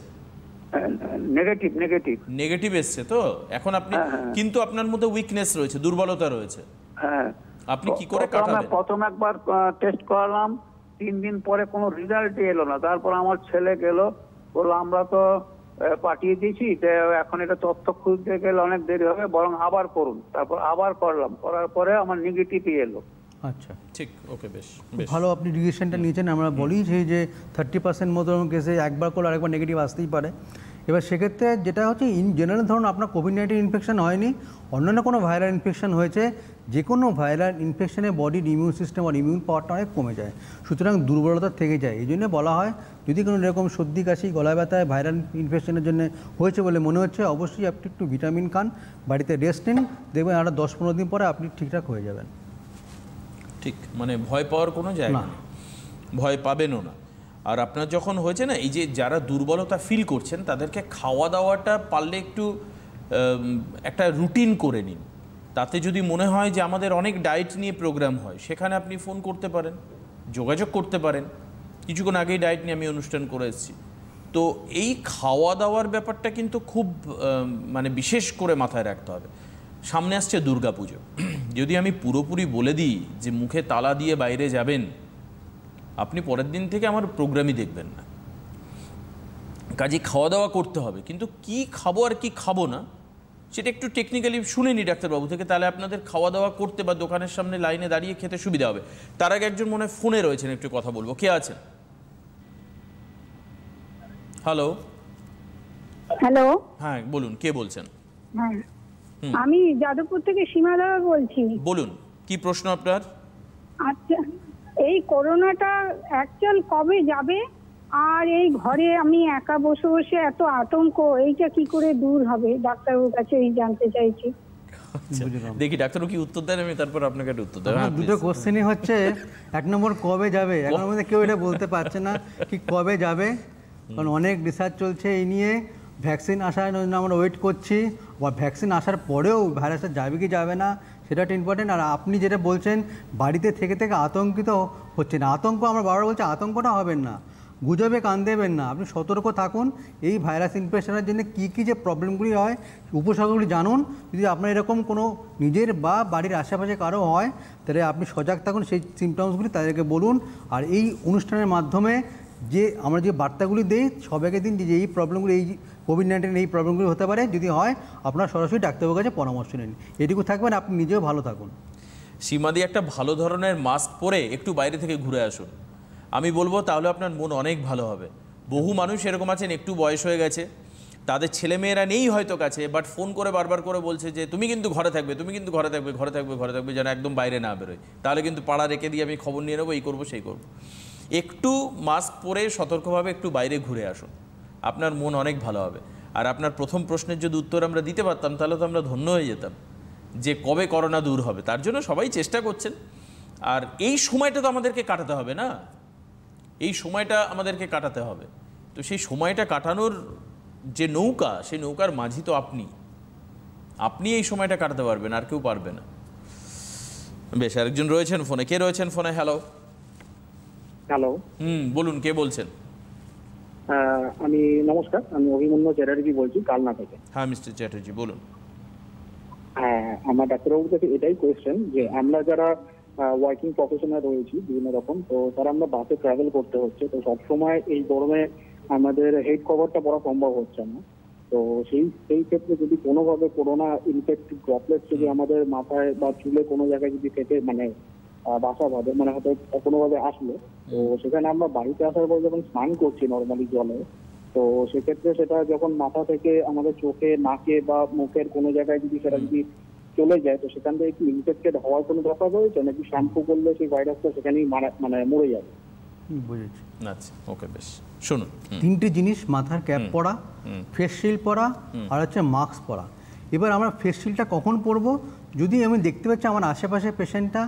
নেগেটিভ এসছে তো এখন আপনি, কিন্তু আপনার মধ্যে উইকনেস রয়েছে, দুর্বলতা রয়েছে। হ্যাঁ, আপনি কি করে কাটাবেন? প্রথম একবার টেস্ট করালাম, 3 দিন পরে কোনো রেজাল্টই এলো না। তারপর আমার ছেলে গেল, বললো আমরা তো পাঠিয়ে দিয়েছি, এখন এটা তথ্য খুঁজতে গেলে অনেক দেরি হবে, বরং আবার করুন। তারপর আবার করলাম, করার পরে আমার নেগেটিভই এলো। আচ্ছা, ঠিক, ওকে, বেশ ভালো আপনি ডিসিশনটা নিয়েছেন। আমরা বলি যে 30% মতো কেসে একবার করলে আরেকবার নেগেটিভ আসতেই পারে। এবার সেক্ষেত্রে যেটা হচ্ছে, ইন জেনারেল ধরুন আপনার কোভিড-19 ইনফেকশন হয়নি, অন্যান্য কোনো ভাইরাল ইনফেকশন হয়েছে, যে কোনো ভাইরাল ইনফেকশনে বডির ইমিউন সিস্টেম আর ইমিউন পাওয়ারটা অনেক কমে যায়, সুতরাং দুর্বলতা থেকে যায়। এই জন্য বলা হয় যদি কোনো এরকম সর্দি কাশি গলা ব্যথায় ভাইরাল ইনফেকশনের জন্য হয়েছে বলে মনে হচ্ছে, অবশ্যই আপনি একটু ভিটামিন খান, বাড়িতে রেস্ট নিন, দেখবেন আরও 10-15 দিন পরে আপনি ঠিকঠাক হয়ে যাবেন। ঠিক, মানে ভয় পাওয়ার কোনো জায়গা নেই, ভয় পাবেনও না। আর আপনার যখন হয়েছে না, এই যে যারা দুর্বলতা ফিল করছেন, তাদেরকে খাওয়া দাওয়াটা পারলে একটু একটা রুটিন করে নিন। তাতে যদি মনে হয় যে আমাদের অনেক ডায়েট নিয়ে প্রোগ্রাম হয়, সেখানে আপনি ফোন করতে পারেন, যোগাযোগ করতে পারেন। কিছুক্ষণ আগেই ডায়েট নিয়ে আমি অনুষ্ঠান করে এসেছি। তো এই খাওয়া দাওয়ার ব্যাপারটা কিন্তু খুব মানে বিশেষ করে মাথায় রাখতে হবে। সামনে আসছে দুর্গাপুজো, যদি আমি পুরোপুরি বলে দিই যে মুখে তালা দিয়ে বাইরে যাবেন, আপনি পরের দিন থেকে আমার প্রোগ্রামই দেখবেন না। কাজে খাওয়া দাওয়া করতে হবে, কিন্তু কি খাবো আর কি খাবো না সেটা একটু টেকনিক্যালি শুনে নি ডাক্তারবাবু থেকে, তাহলে আপনাদের খাওয়া দাওয়া করতে বা দোকানের সামনে লাইনে দাঁড়িয়ে খেতে সুবিধা হবে। তার আগে একজন মনে হয় ফোনে রয়েছেন, একটু কথা বলবো। কে আছেন? হ্যালো। হ্যালো, হ্যাঁ বলুন, কে বলছেন? হ্যাঁ, আমি যাদবপুর থেকে সীমা দাদা বলছি। বলুন, কি প্রশ্ন আপনার? আচ্ছা, এই করোনাটা অ্যাকচুয়াল কবে যাবে? আর এই ঘরে আমি একা বসে বসে এত আতঙ্ক, এইটা কি করে দূর হবে ডাক্তারবাবুর কাছে এই জানতে চাইছি। দেখি ডাক্তারবাবু কি উত্তর দেন, আমি তারপর আপনাকে একটা উত্তর দেবো। দুটো কোশ্চেনই হচ্ছে, এক নম্বর কবে যাবে, এখন মধ্যে কেউ এটা বলতে পারছে না কি কবে যাবে, কারণ অনেক রিসার্চ চলছে এই নিয়ে। ভ্যাকসিন আসার জন্য আমরা ওয়েট করছি, বা ভ্যাকসিন আসার পরেও ভাইরাসটা যাবে কি যাবে না সেটা একটা ইম্পর্টেন্ট। আর আপনি যেটা বলছেন বাড়িতে থেকে থেকে আতঙ্কিত হচ্ছে না, আতঙ্ক আমরা বারবার বলছি আতঙ্কটা হবেন না, গুজবে কান দেবেন না, আপনি সতর্ক থাকুন। এই ভাইরাস ইনফেকশনের জন্য কী কী যে প্রবলেমগুলি হয়, উপসর্গগুলি জানুন। যদি আপনার এরকম কোনো নিজের বা বাড়ির আশেপাশে কারো হয়, তাহলে আপনি সজাগ থাকুন, সেই সিমটমসগুলি তাদেরকে বলুন। আর এই অনুষ্ঠানের মাধ্যমে যে আমরা যে বার্তাগুলি দিই সবাইকে দিন যে এই প্রবলেমগুলি, এই কোভিড-19 এই প্রবলেমগুলি হতে পারে, যদি হয় আপনারা সরাসরি ডাক্তারবাবুর কাছে পরামর্শ নিন। এটুকু থাকবেন, আপনি নিজেও ভালো থাকুন। সীমাদি একটা ভালো ধরনের মাস্ক পরে একটু বাইরে থেকে ঘুরে আসুন, আমি বলবো তাহলে আপনার মন অনেক ভালো হবে। বহু মানুষ এরকম আছেন, একটু বয়স হয়ে গেছে, তাদের ছেলেমেয়েরা নেই হয়তো কাছে, বাট ফোন করে বারবার করে বলছে যে তুমি কিন্তু ঘরে থাকবে, তুমি কিন্তু ঘরে থাকবে, ঘরে থাকবে, ঘরে থাকবে, যেন একদম বাইরে না বেরোয়, তাহলে কিন্তু পাড়া রেখে দিয়ে আমি খবর নিয়ে নেবো, এই করবো সেই করবো। একটু মাস্ক পরে সতর্কভাবে একটু বাইরে ঘুরে আসুন, আপনার মন অনেক ভালো হবে। আর আপনার প্রথম প্রশ্নের যদি উত্তর আমরা দিতে পারতাম তাহলে তো আমরা ধন্য হয়ে যেতাম যে কবে করোনা দূর হবে। তার জন্য সবাই চেষ্টা করছেন, আর এই সময়টা তো আমাদেরকে কাটাতে হবে না, এই সময়টা আমাদেরকে কাটাতে হবে। তো সেই সময়টা কাটানোর যে নৌকা, সেই নৌকার মাঝি তো আপনি এই সময়টা কাটাতে পারবেন, আর কেউ পারবে না। বেশ, আরেকজন রয়েছেন ফোনে। কে রয়েছেন ফোনে? হ্যালো। হ্যালো, বলুন, কে বলছেন? আমি নমস্কার, আমি অভিমন্যু চ্যাটার্জি বলছি কালনা থেকে। হ্যাঁ মিস্টার চ্যাটার্জি বলুন। হ্যাঁ, আমার ডাক্তারবাবুর কাছে এটাই কোয়েশ্চেন যে আমরা যারা ওয়ার্কিং প্রফেশনে রয়েছি বিভিন্ন রকম, তো তারা আমরা বাসে ট্রাভেল করতে হচ্ছে, তো সবসময় এই গরমে আমাদের হেড কভারটা পরা সম্ভব হচ্ছে না। তো সেই ক্ষেত্রে যদি কোনোভাবে করোনা ইনফেক্টেড ড্রপলেট যদি আমাদের মাথায় বা চুলে কোনো জায়গায় যদি থেকে মানে বাসা বাঁধে, মানে হয়তো কোনোভাবে আসলো, তো সেখানে আমরা বাড়িতে আসার পর যখন স্নান করছি নর্মালি জলে, তো সেক্ষেত্রে সেটা যখন মাথা থেকে আমাদের চোখে, নাকে বা মুখের কোনো জায়গায় যদি সেটা যদি চলে যায়, তো সেখান থেকে কি ইনফেক্টেড হওয়ার কোনো ব্যাপার রয়েছে, নাকি শ্যাম্পু করলে সেই ভাইরাসটা সেখানেই মানে মরে যাবে? বুঝেছি। আচ্ছা, ওকে, বেশ শুনুন। তিনটে জিনিস, মাথার ক্যাপ পরা, ফেস শিল্ড পরা, আর হচ্ছে মাস্ক পরা। এবার আমরা ফেস শিল্ডটা কখন পরবো? যদি আমি দেখতে পাচ্ছি আমার আশেপাশে পেশেন্টটা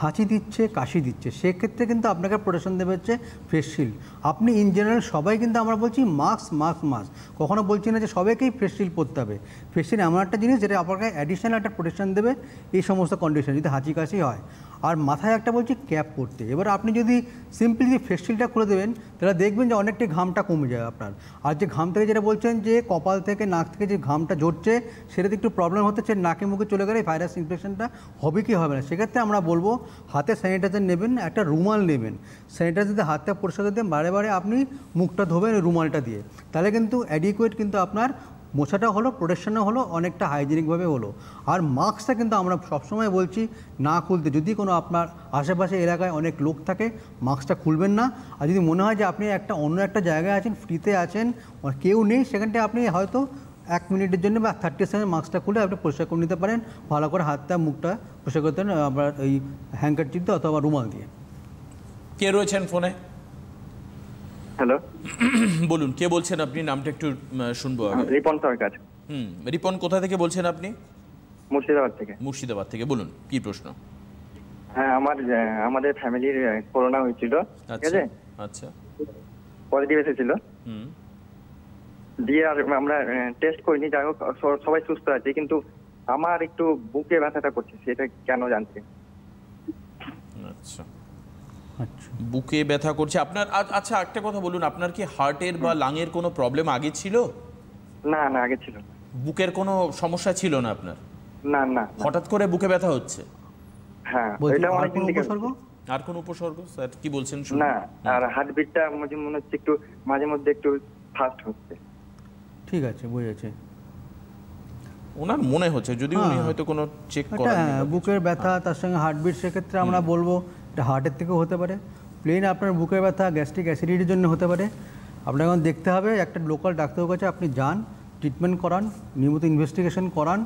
হাঁচি দিচ্ছে, কাশি দিচ্ছে, সেক্ষেত্রে কিন্তু আপনাকে প্রোটেকশন দেবে হচ্ছে ফেস শিল্ড। আপনি ইন জেনারেল সবাই কিন্তু আমরা বলছি মাস্ক মাস্ক মাস্ক, কখনো বলছি না যে সবাইকেই ফেস শিল্ড পরতে হবে। ফেস শিল্ড এমন একটা জিনিস যেটা আপনাকে অ্যাডিশনাল একটা প্রোটেকশন দেবে এই সমস্ত কন্ডিশন যদি হাঁচি কাশি হয়। আর মাথায় একটা বলছি ক্যাপ পরতে। এবার আপনি যদি সিম্পলি যদি ফেস শিল্ডটা খুলে দেবেন তাহলে দেখবেন যে অনেকটাই ঘামটা কমে যায় আপনার। আর যে ঘাম থেকে যেটা বলছেন যে কপাল থেকে নাক থেকে যে ঘামটা ঝরছে সেটাতে একটু প্রবলেম হচ্ছে, নাকে মুখে চলে গেলে ভাইরাস ইনফেকশনটা হবে কি হবে না, সেক্ষেত্রে আমরা বলবো হাতে স্যানিটাইজার নেবেন, একটা রুমাল নেবেন, স্যানিটাইজার দিয়ে হাতটা পরিষ্কার দিয়ে বারে বারে আপনি মুখটা ধোবেন রুমালটা দিয়ে, তাহলে কিন্তু অ্যাডিকুয়েট কিন্তু আপনার মোছাটা হলো, প্রোটেকশনও হলো, অনেকটা হাইজেনিকভাবে হলো। আর মাস্কটা কিন্তু আমরা সবসময় বলছি না খুলতে। যদি কোনো আপনার আশেপাশে এলাকায় অনেক লোক থাকে মাস্কটা খুলবেন না। আর যদি মনে হয় যে আপনি অন্য একটা জায়গায় আছেন, ফ্রিতে আছেন, কেউ নেই, সেখানটায় আপনি হয়তো 1 মিনিটের জন্য বা 30 সেকেন্ড মাস্কটা খুলে আপনি পরিষ্কার করে নিতে পারেন, ভালো করে হাতটা মুখটা পরিষ্কার করতে পারেন আপনার ওই হ্যাঙ্কারচিপ দিয়ে অথবা রুমাল দিয়ে। কে রয়েছেন ফোনে? হ্যালো, বলুন, কে বলছেন আপনি? নামটা একটু শুনবো। রিপন সরকার। রিপন, কোথা থেকে বলছেন আপনি? মুর্শিদাবাদ থেকে। মুর্শিদাবাদ থেকে, বলুন কি প্রশ্ন? হ্যাঁ, আমাদের ফ্যামিলির করোনা হয়েছিল, ঠিক আছে? আচ্ছা, পজিটিভ এসেছিল, দিয়ে আর আমরা টেস্ট করিনি, যাই হোক সবাই সুস্থ আছে, কিন্তু আমার একটু বুকে ব্যথাটা করছে, সেটা কেন জানতে? আচ্ছা, বুকে ব্যথা করছে আপনার। আচ্ছা, একটা কথা বলুন, আপনার কি হার্টের বা লাংয়ের কোনো প্রবলেম আগে ছিল? না না, আগে ছিল। বুকের কোনো সমস্যা ছিল না আপনার? না না। হঠাৎ করে বুকে ব্যথা হচ্ছে? হ্যাঁ, এটা অনেক দিন থেকে। আর কোন উপসর্গ স্যার কি বলছেন? না, আর হার্টবিটটা মনে হচ্ছে একটু মাঝে মধ্যে একটু ফাস্ট হচ্ছে। ঠিক আছে, বুঝেছি। ওনার মনে হচ্ছে, যদি উনি হয়তো কোনো চেক করেন, বুকের ব্যথা তার সঙ্গে হার্টবিট, সেক্ষেত্রে আমরা বলবো এটা হার্টের থেকেও হতে পারে। প্লেন আপনার বুকের ব্যথা গ্যাস্ট্রিক অ্যাসিডিটির জন্য হতে পারে। আপনাকে এখন দেখতে হবে, একটা লোকাল ডাক্তারের কাছে আপনি যান, ট্রিটমেন্ট করান, নিয়মিত ইনভেস্টিগেশন করান।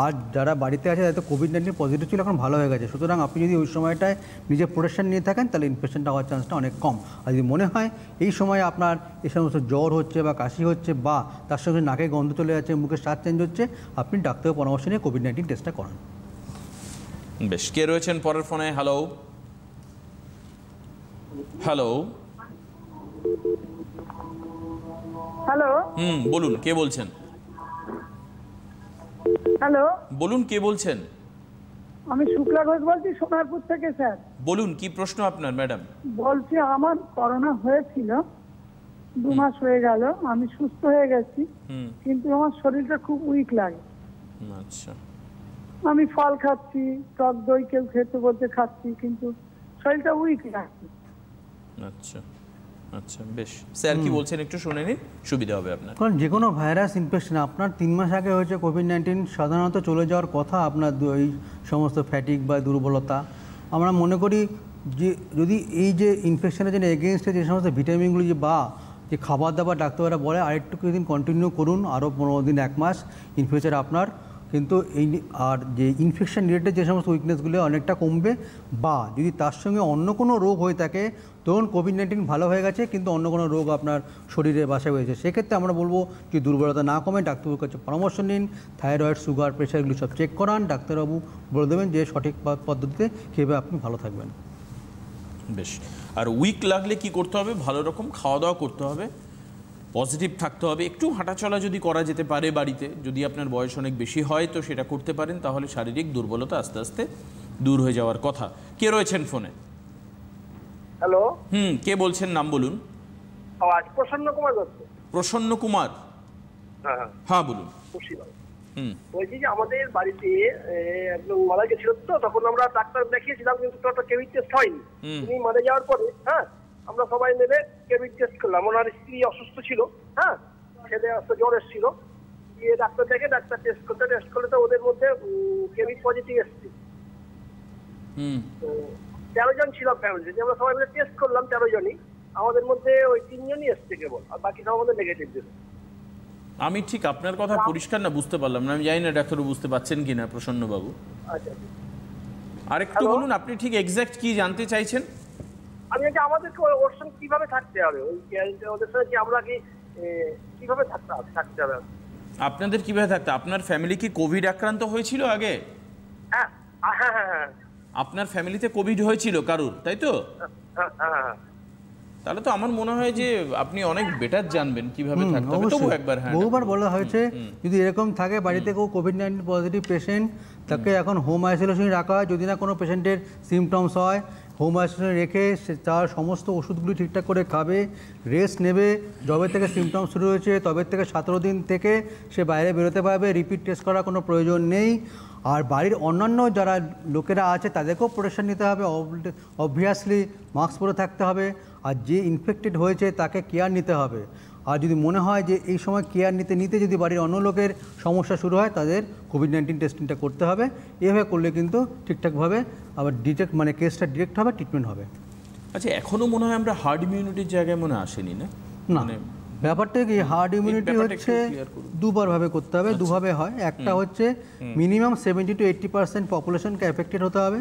আর যারা বাড়িতে আছে তাদের কোভিড-19 পজিটিভ ছিল, এখন ভালো হয়ে গেছে। সুতরাং আপনি যদি ওই সময়টায় নিজের প্রোটেকশন নিয়ে থাকেন তাহলে ইনফেকশনটা হওয়ার চান্সটা অনেক কম। আর যদি মনে হয় এই সময় আপনার এই সমস্ত জ্বর হচ্ছে বা কাশি হচ্ছে বা তার সঙ্গে নাকে গন্ধ চলে যাচ্ছে, মুখের স্বাদ চেঞ্জ হচ্ছে, আপনি ডাক্তারের পরামর্শ নিয়ে কোভিড-19 টেস্টটা করান। বেশ, কে রয়েছেন পরের ফোনে? হ্যালো হ্যালো হ্যালো বলুন কে বলছেন? হ্যালো, বলুন কে বলছেন? আমি শুক্লা ঘোষ বলছি সোনারপুর থেকে স্যার। বলুন কি প্রশ্ন আপনার ম্যাডাম? বলছি আমার করোনা হয়েছিল, 2 মাস হয়ে গেল, আমি সুস্থ হয়ে গেছি, কিন্তু আমার শরীরটা খুব উইক লাগে। আচ্ছা, আমি ফল খাচ্ছি, টক দই কেউ খেতে বলতে খাচ্ছি, কিন্তু শরীরটা উইক লাগছে। আচ্ছা আচ্ছা, বেশ স্যার কি বলছেন একটু শুনে নিন, সুবিধা হবে আপনার। কারণ যে কোনো ভাইরাস ইনফেকশন আপনার 3 মাস আগে হয়েছে কোভিড-19, সাধারণত চলে যাওয়ার কথা আপনার এই সমস্ত ফ্যাটিক বা দুর্বলতা। আমরা মনে করি যে যদি এই যে ইনফেকশনের জন্য এগেনস্টে যে সমস্ত ভিটামিনগুলি বা যে খাবার দাবার ডাক্তাররা বলে আরেকটু কিছুদিন কন্টিনিউ করুন, আরও 15 দিন 1 মাস, ইন ফিউচার আপনার কিন্তু এই আর যে ইনফেকশন রিলেটেড যে সমস্ত উইকনেসগুলো অনেকটা কমবে। বা যদি তার সঙ্গে অন্য কোনো রোগ হয়ে থাকে, ধরুন কোভিড-19 ভালো হয়ে গেছে কিন্তু অন্য কোনো রোগ আপনার শরীরে বাসা হয়েছে, সেক্ষেত্রে আমরা বলবো যে দুর্বলতা না কমে ডাক্তারবাবুর কাছে পরামর্শ নিন, থাইরয়েড, সুগার, প্রেশার এগুলো সব চেক করান, ডাক্তারবাবু বলে দেবেন যে সঠিক পদ্ধতিতে কীভাবে আপনি ভালো থাকবেন। বেশ, আর উইক লাগলে কি করতে হবে? ভালো রকম খাওয়া দাওয়া করতে হবে, পজিটিভ থাকতে হবে, একটু হাঁটাচলা যদি করা যেতে পারে বাড়িতে, যদি আপনার বয়স অনেক বেশি হয় তো সেটা করতে পারেন, তাহলে শারীরিক দুর্বলতা আস্তে আস্তে দূর হয়ে যাওয়ার কথা। কে রয়েছেন ফোনে? হ্যালো, কে বলছেন, নাম বলুন। আজ প্রসন্ন কুমার দত্ত। প্রসন্ন কুমার, হ্যাঁ বলুন। বলছি যে আমাদের বাড়িতে একজন মারা গেছিল, তো তখন আমরা ডাক্তার দেখিয়েছিলাম কিন্তু কেভিড টেস্ট হয়নি। উনি মারা যাওয়ার পরে আমরা সবাই মিলে কেভিড টেস্ট করলাম। ওনার স্ত্রী অসুস্থ ছিল, ছেলে জ্বর এসেছিল, গিয়ে ডাক্তার দেখে ডাক্তার টেস্ট করলে তো ওদের মধ্যে কেভিড পজিটিভ এসছে। 13 জন ছিল ফ্যামিলিতে, আমরা সবাই মিলে টেস্ট করলাম 13 জনই, আমাদের মধ্যে ওই 3 জনই এসছে কেবল, আর বাকি সব আমাদের নেগেটিভ দিল। আমি ঠিক আপনার কথা পরিষ্কার না বুঝতে পারলাম না, আমি জানি না ডাক্তারবাবু বুঝতে পারছেন কিনা। প্রসন্ন বাবু আরেকটু বলুন, আপনি ঠিক এক্স্যাক্ট কি জানতে চাইছেন? আমি আমাদেরকে ওর সঙ্গে কিভাবে থাকতে হবে, ওদের সঙ্গে কি আমরা কি কিভাবে থাকতে হবে? আপনাদের কিভাবে থাকতে? আপনার ফ্যামিলি কি কোভিড আক্রান্ত হয়েছিল আগে? হ্যাঁ হ্যাঁ হ্যাঁ, আপনার ফ্যামিলিতে কোভিড হয়েছিল কারুর, তাই তো? তাহলে তো আমার মনে হয় যে আপনি অনেক বেটার জানবেন কিভাবে থাকতে হবে। তবু একবার বহুবার বলা হয়েছে যদি এরকম থাকে বাড়িতে কেউ কোভিড-19 পজিটিভ পেশেন্ট, তাকে এখন হোম আইসোলেশনে রাখা হয়। যদি না কোনো পেশেন্টের সিমটমস হয়, হোম আইসোলেশনে রেখে সে তার সমস্ত ওষুধগুলি ঠিকঠাক করে খাবে, রেস্ট নেবে। যবে থেকে সিমটম শুরু হয়েছে তবে থেকে 17 দিন থেকে সে বাইরে বেরোতে পারবে, রিপিট টেস্ট করার কোনো প্রয়োজন নেই। আর বাড়ির অন্যান্য যারা লোকেরা আছে তাদেরকেও প্রোটেকশন নিতে হবে, অবভিয়াসলি মাস্ক পরে থাকতে হবে। আর যে ইনফেক্টেড হয়েছে তাকে কেয়ার নিতে হবে। আর যদি মনে হয় যে এই সময় কেয়ার নিতে নিতে যদি বাড়ির অন্য লোকের সমস্যা শুরু হয়, তাদের কোভিড-19 টেস্টিংটা করতে হবে। এভাবে করলে কিন্তু ঠিকঠাকভাবে আবার কেসটা ডিরেক্ট হবে, ট্রিটমেন্ট হবে। আচ্ছা, এখনও মনে হয় আমরা হার্ড ইমিউনিটির জায়গায় মনে আসেনি না? ব্যাপারটা কি, হার্ড ইমিউনিটি হচ্ছে দুভাবে করতে হবে, দুভাবে হয়। একটা হচ্ছে মিনিমাম 70 to 80% পপুলেশনকে এফেক্টেড হতে হবে,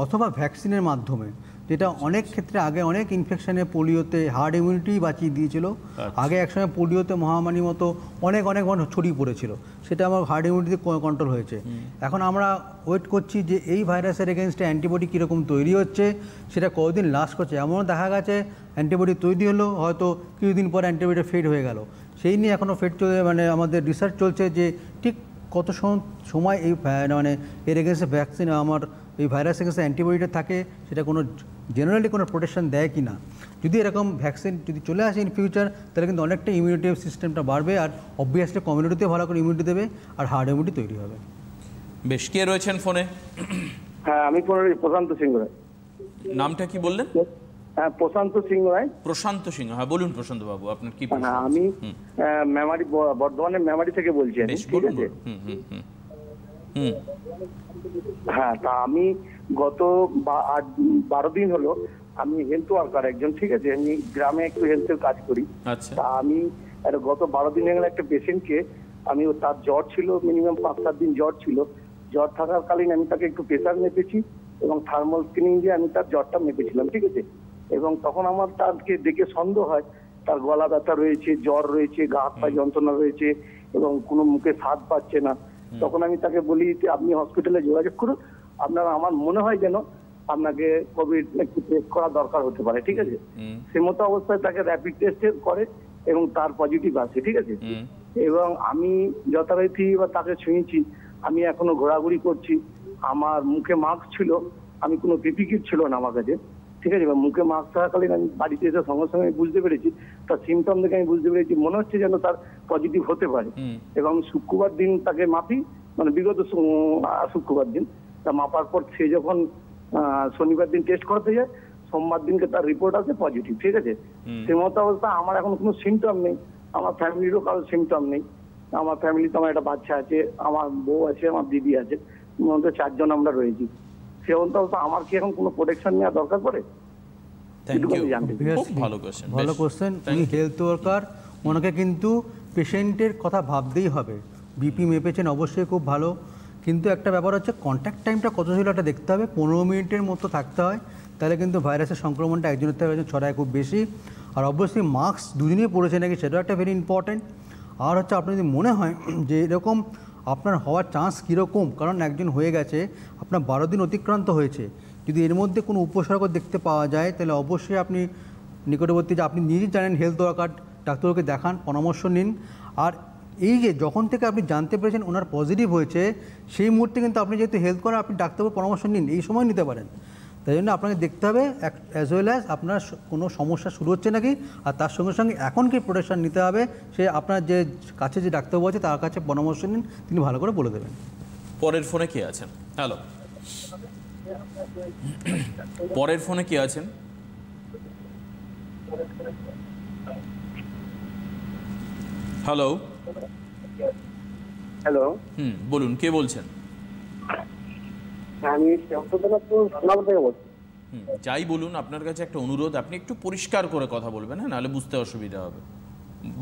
অথবা ভ্যাকসিনের মাধ্যমে, যেটা অনেক ক্ষেত্রে আগে অনেক ইনফেকশনে পোলিওতে হার্ড ইমিউনিটি বাঁচিয়ে দিয়েছিল। আগে একসময় পোলিওতে মহামারীর মতো অনেক মানুষ ছড়িয়ে পড়েছিল, সেটা আমার হার্ড ইমিউনিটিতে কন্ট্রোল হয়েছে। এখন আমরা ওয়েট করছি যে এই ভাইরাসের এগেনস্টে অ্যান্টিবডি কীরকম তৈরি হচ্ছে, সেটা কতদিন লাস্ট করছে। এমনও দেখা গেছে অ্যান্টিবডি তৈরি হলো, হয়তো কিছুদিন পর অ্যান্টিবডি ফেড হয়ে গেল। সেই নিয়ে এখনও আমাদের রিসার্চ চলছে যে ঠিক কত সময় এই এর এগেনস্টে ভ্যাকসিন এই ভাইরাস এগেনস্টে অ্যান্টিবডিটা থাকে, সেটা কোনো জেনারেলি কোনো প্রোটেকশন দেয় কি না। যদি এরকম ভ্যাকসিন যদি চলে আসে ইন ফিউচার, তাহলে কিন্তু অনেকটা ইমিউনিটি সিস্টেমটা বাড়বে, আর অবভিয়াসলি কমিউনিটিতে ভালো করে ইমিউনিটি দেবে, আর হার্ড ইমিউনিটি তৈরি হবে। বেশ, কে রয়েছেন ফোনে? হ্যাঁ, আমি প্রশান্ত সিংহ রায়। নামটা কি বললেন? হ্যাঁ, প্রশান্ত সিংহ রায়। প্রশান্ত সিংহ, হ্যাঁ বলুন প্রশান্ত বাবু, আপনার কি প্রশ্ন? আমি মেমারি, বর্ধমানের মেমারি থেকে বলছি। ঠিক আছে, হ্যাঁ। তা আমি গত 12 দিন হলো আমি হেলথ ওয়ার্কার একজন, ঠিক আছে, আমি গ্রামে একটু হেলথের কাজ করি। তা আমি গত 12 দিন হলো একটা পেশেন্টকে আমি তার জ্বর ছিল মিনিমাম 5-7 দিন জ্বর ছিল। জ্বর থাকাকালীন আমি তাকে একটু প্রেসার মেপেছি এবং থার্মাল স্ক্রিনিং দিয়ে আমি তার জ্বরটা মেপেছিলাম, ঠিক আছে। এবং তখন আমার তাকে দেখে সন্দেহ হয় তার গলা ব্যথা রয়েছে, জ্বর রয়েছে, গা হাত পা যন্ত্রণা রয়েছে এবং কোনো মুখে স্বাদ পাচ্ছে না। তখন আমি তাকে বলি যে আপনি হসপিটালে যোগাযোগ করুন, আমার মনে হয় যেন আপনাকে কোভিড একটু টেস্ট করা দরকার হতে পারে, ঠিক আছে। সে মতো অবস্থায় তাকে র্যাপিড টেস্ট করে এবং তার পজিটিভ আসে, ঠিক আছে। এবং আমি যথারীতি বা তাকে ছুঁয়েছি, আমি এখনো ঘোরাঘুরি করছি, আমার মুখে মাস্ক ছিল, আমি কোনো পিপি কিট ছিল না আমার কাছে, ঠিক আছে। এবার মুখে মাস্ক থাকাকালীন আমি বাড়িতে এসে সঙ্গে সঙ্গে বুঝতে পেরেছি, তার সিমটম দেখে আমি বুঝতে পেরেছি মনে হচ্ছে যেন তার পজিটিভ হতে পারে। এবং শুক্রবার দিন তাকে মাপি, মানে বিগত শুক্রবার দিন তা মাপার পর সে যখন শনিবার দিন টেস্ট করতে যায়, সোমবার দিনকে তার রিপোর্ট আসে পজিটিভ, ঠিক আছে। সে মতো অবস্থা আমার এখন কোনো সিমটম নেই, আমার ফ্যামিলিরও কারো সিমটম নেই। আমার ফ্যামিলিতে আমার একটা বাচ্চা আছে, আমার বউ আছে, আমার দিদি আছে, মধ্যে 4 জন আমরা রয়েছি। সে অবস্থা আমার কি এখন কোনো প্রোটেকশন নেওয়া দরকার পড়ে? ভালো কোশ্চেন। উনি হেলথ ওয়ার্কার, ওনাকে কিন্তু পেশেন্টের কথা ভাবতেই হবে। বিপি মেপেছেন অবশ্যই খুব ভালো, কিন্তু একটা ব্যাপার হচ্ছে কন্ট্যাক্ট টাইমটা কত ছিল একটা দেখতে হবে। 15 মিনিটের মতো থাকতে হয়, তাহলে কিন্তু ভাইরাসের সংক্রমণটা একজনের থেকে একজন ছড়ায় খুব বেশি। আর অবশ্যই মাস্ক দুদিনই পড়েছে নাকি সেটাও একটা ভেরি ইম্পর্টেন্ট। আর হচ্ছে আপনার যদি মনে হয় যে এরকম আপনার হওয়ার চান্স কীরকম, কারণ একজন হয়ে গেছে, আপনার 12 দিন অতিক্রান্ত হয়েছে, যদি এর মধ্যে কোনো উপসর্গ দেখতে পাওয়া যায় তাহলে অবশ্যই আপনি নিকটবর্তী, যে আপনি নিজেই জানেন হেলথ ওয়ার্কার, ডাক্তারকে দেখান, পরামর্শ নিন। আর এই যে যখন থেকে আপনি জানতে পেরেছেন ওনার পজিটিভ হয়েছে, সেই মুহূর্তে কিন্তু আপনি যেহেতু হেলথ করেন, আপনি ডাক্তারের পরামর্শ নিন, এই সময় নিতে পারেন। তাই জন্য আপনাকে দেখতে হবে অ্যাজ ওয়েল অ্যাজ আপনার কোনো সমস্যা শুরু হচ্ছে নাকি, আর তার সঙ্গে সঙ্গে এখন কি প্রোটেকশন নিতে হবে, সে আপনার যে কাছে যে ডাক্তারবাবু আছে তার কাছে পরামর্শ নিন, তিনি ভালো করে বলে দেবেন। পরের ফোনে কে আছেন? হ্যালো, পরের ফোনে কে আছেন? হ্যালো হ্যালো, বলুন, কে বলছেন? আমি সোনাপুর থেকে বলছি। যাই বলুন, আপনার কাছে একটা অনুরোধ, আপনি একটু পরিষ্কার করে কথা বলবেন, হ্যাঁ, নাহলে বুঝতে অসুবিধা হবে।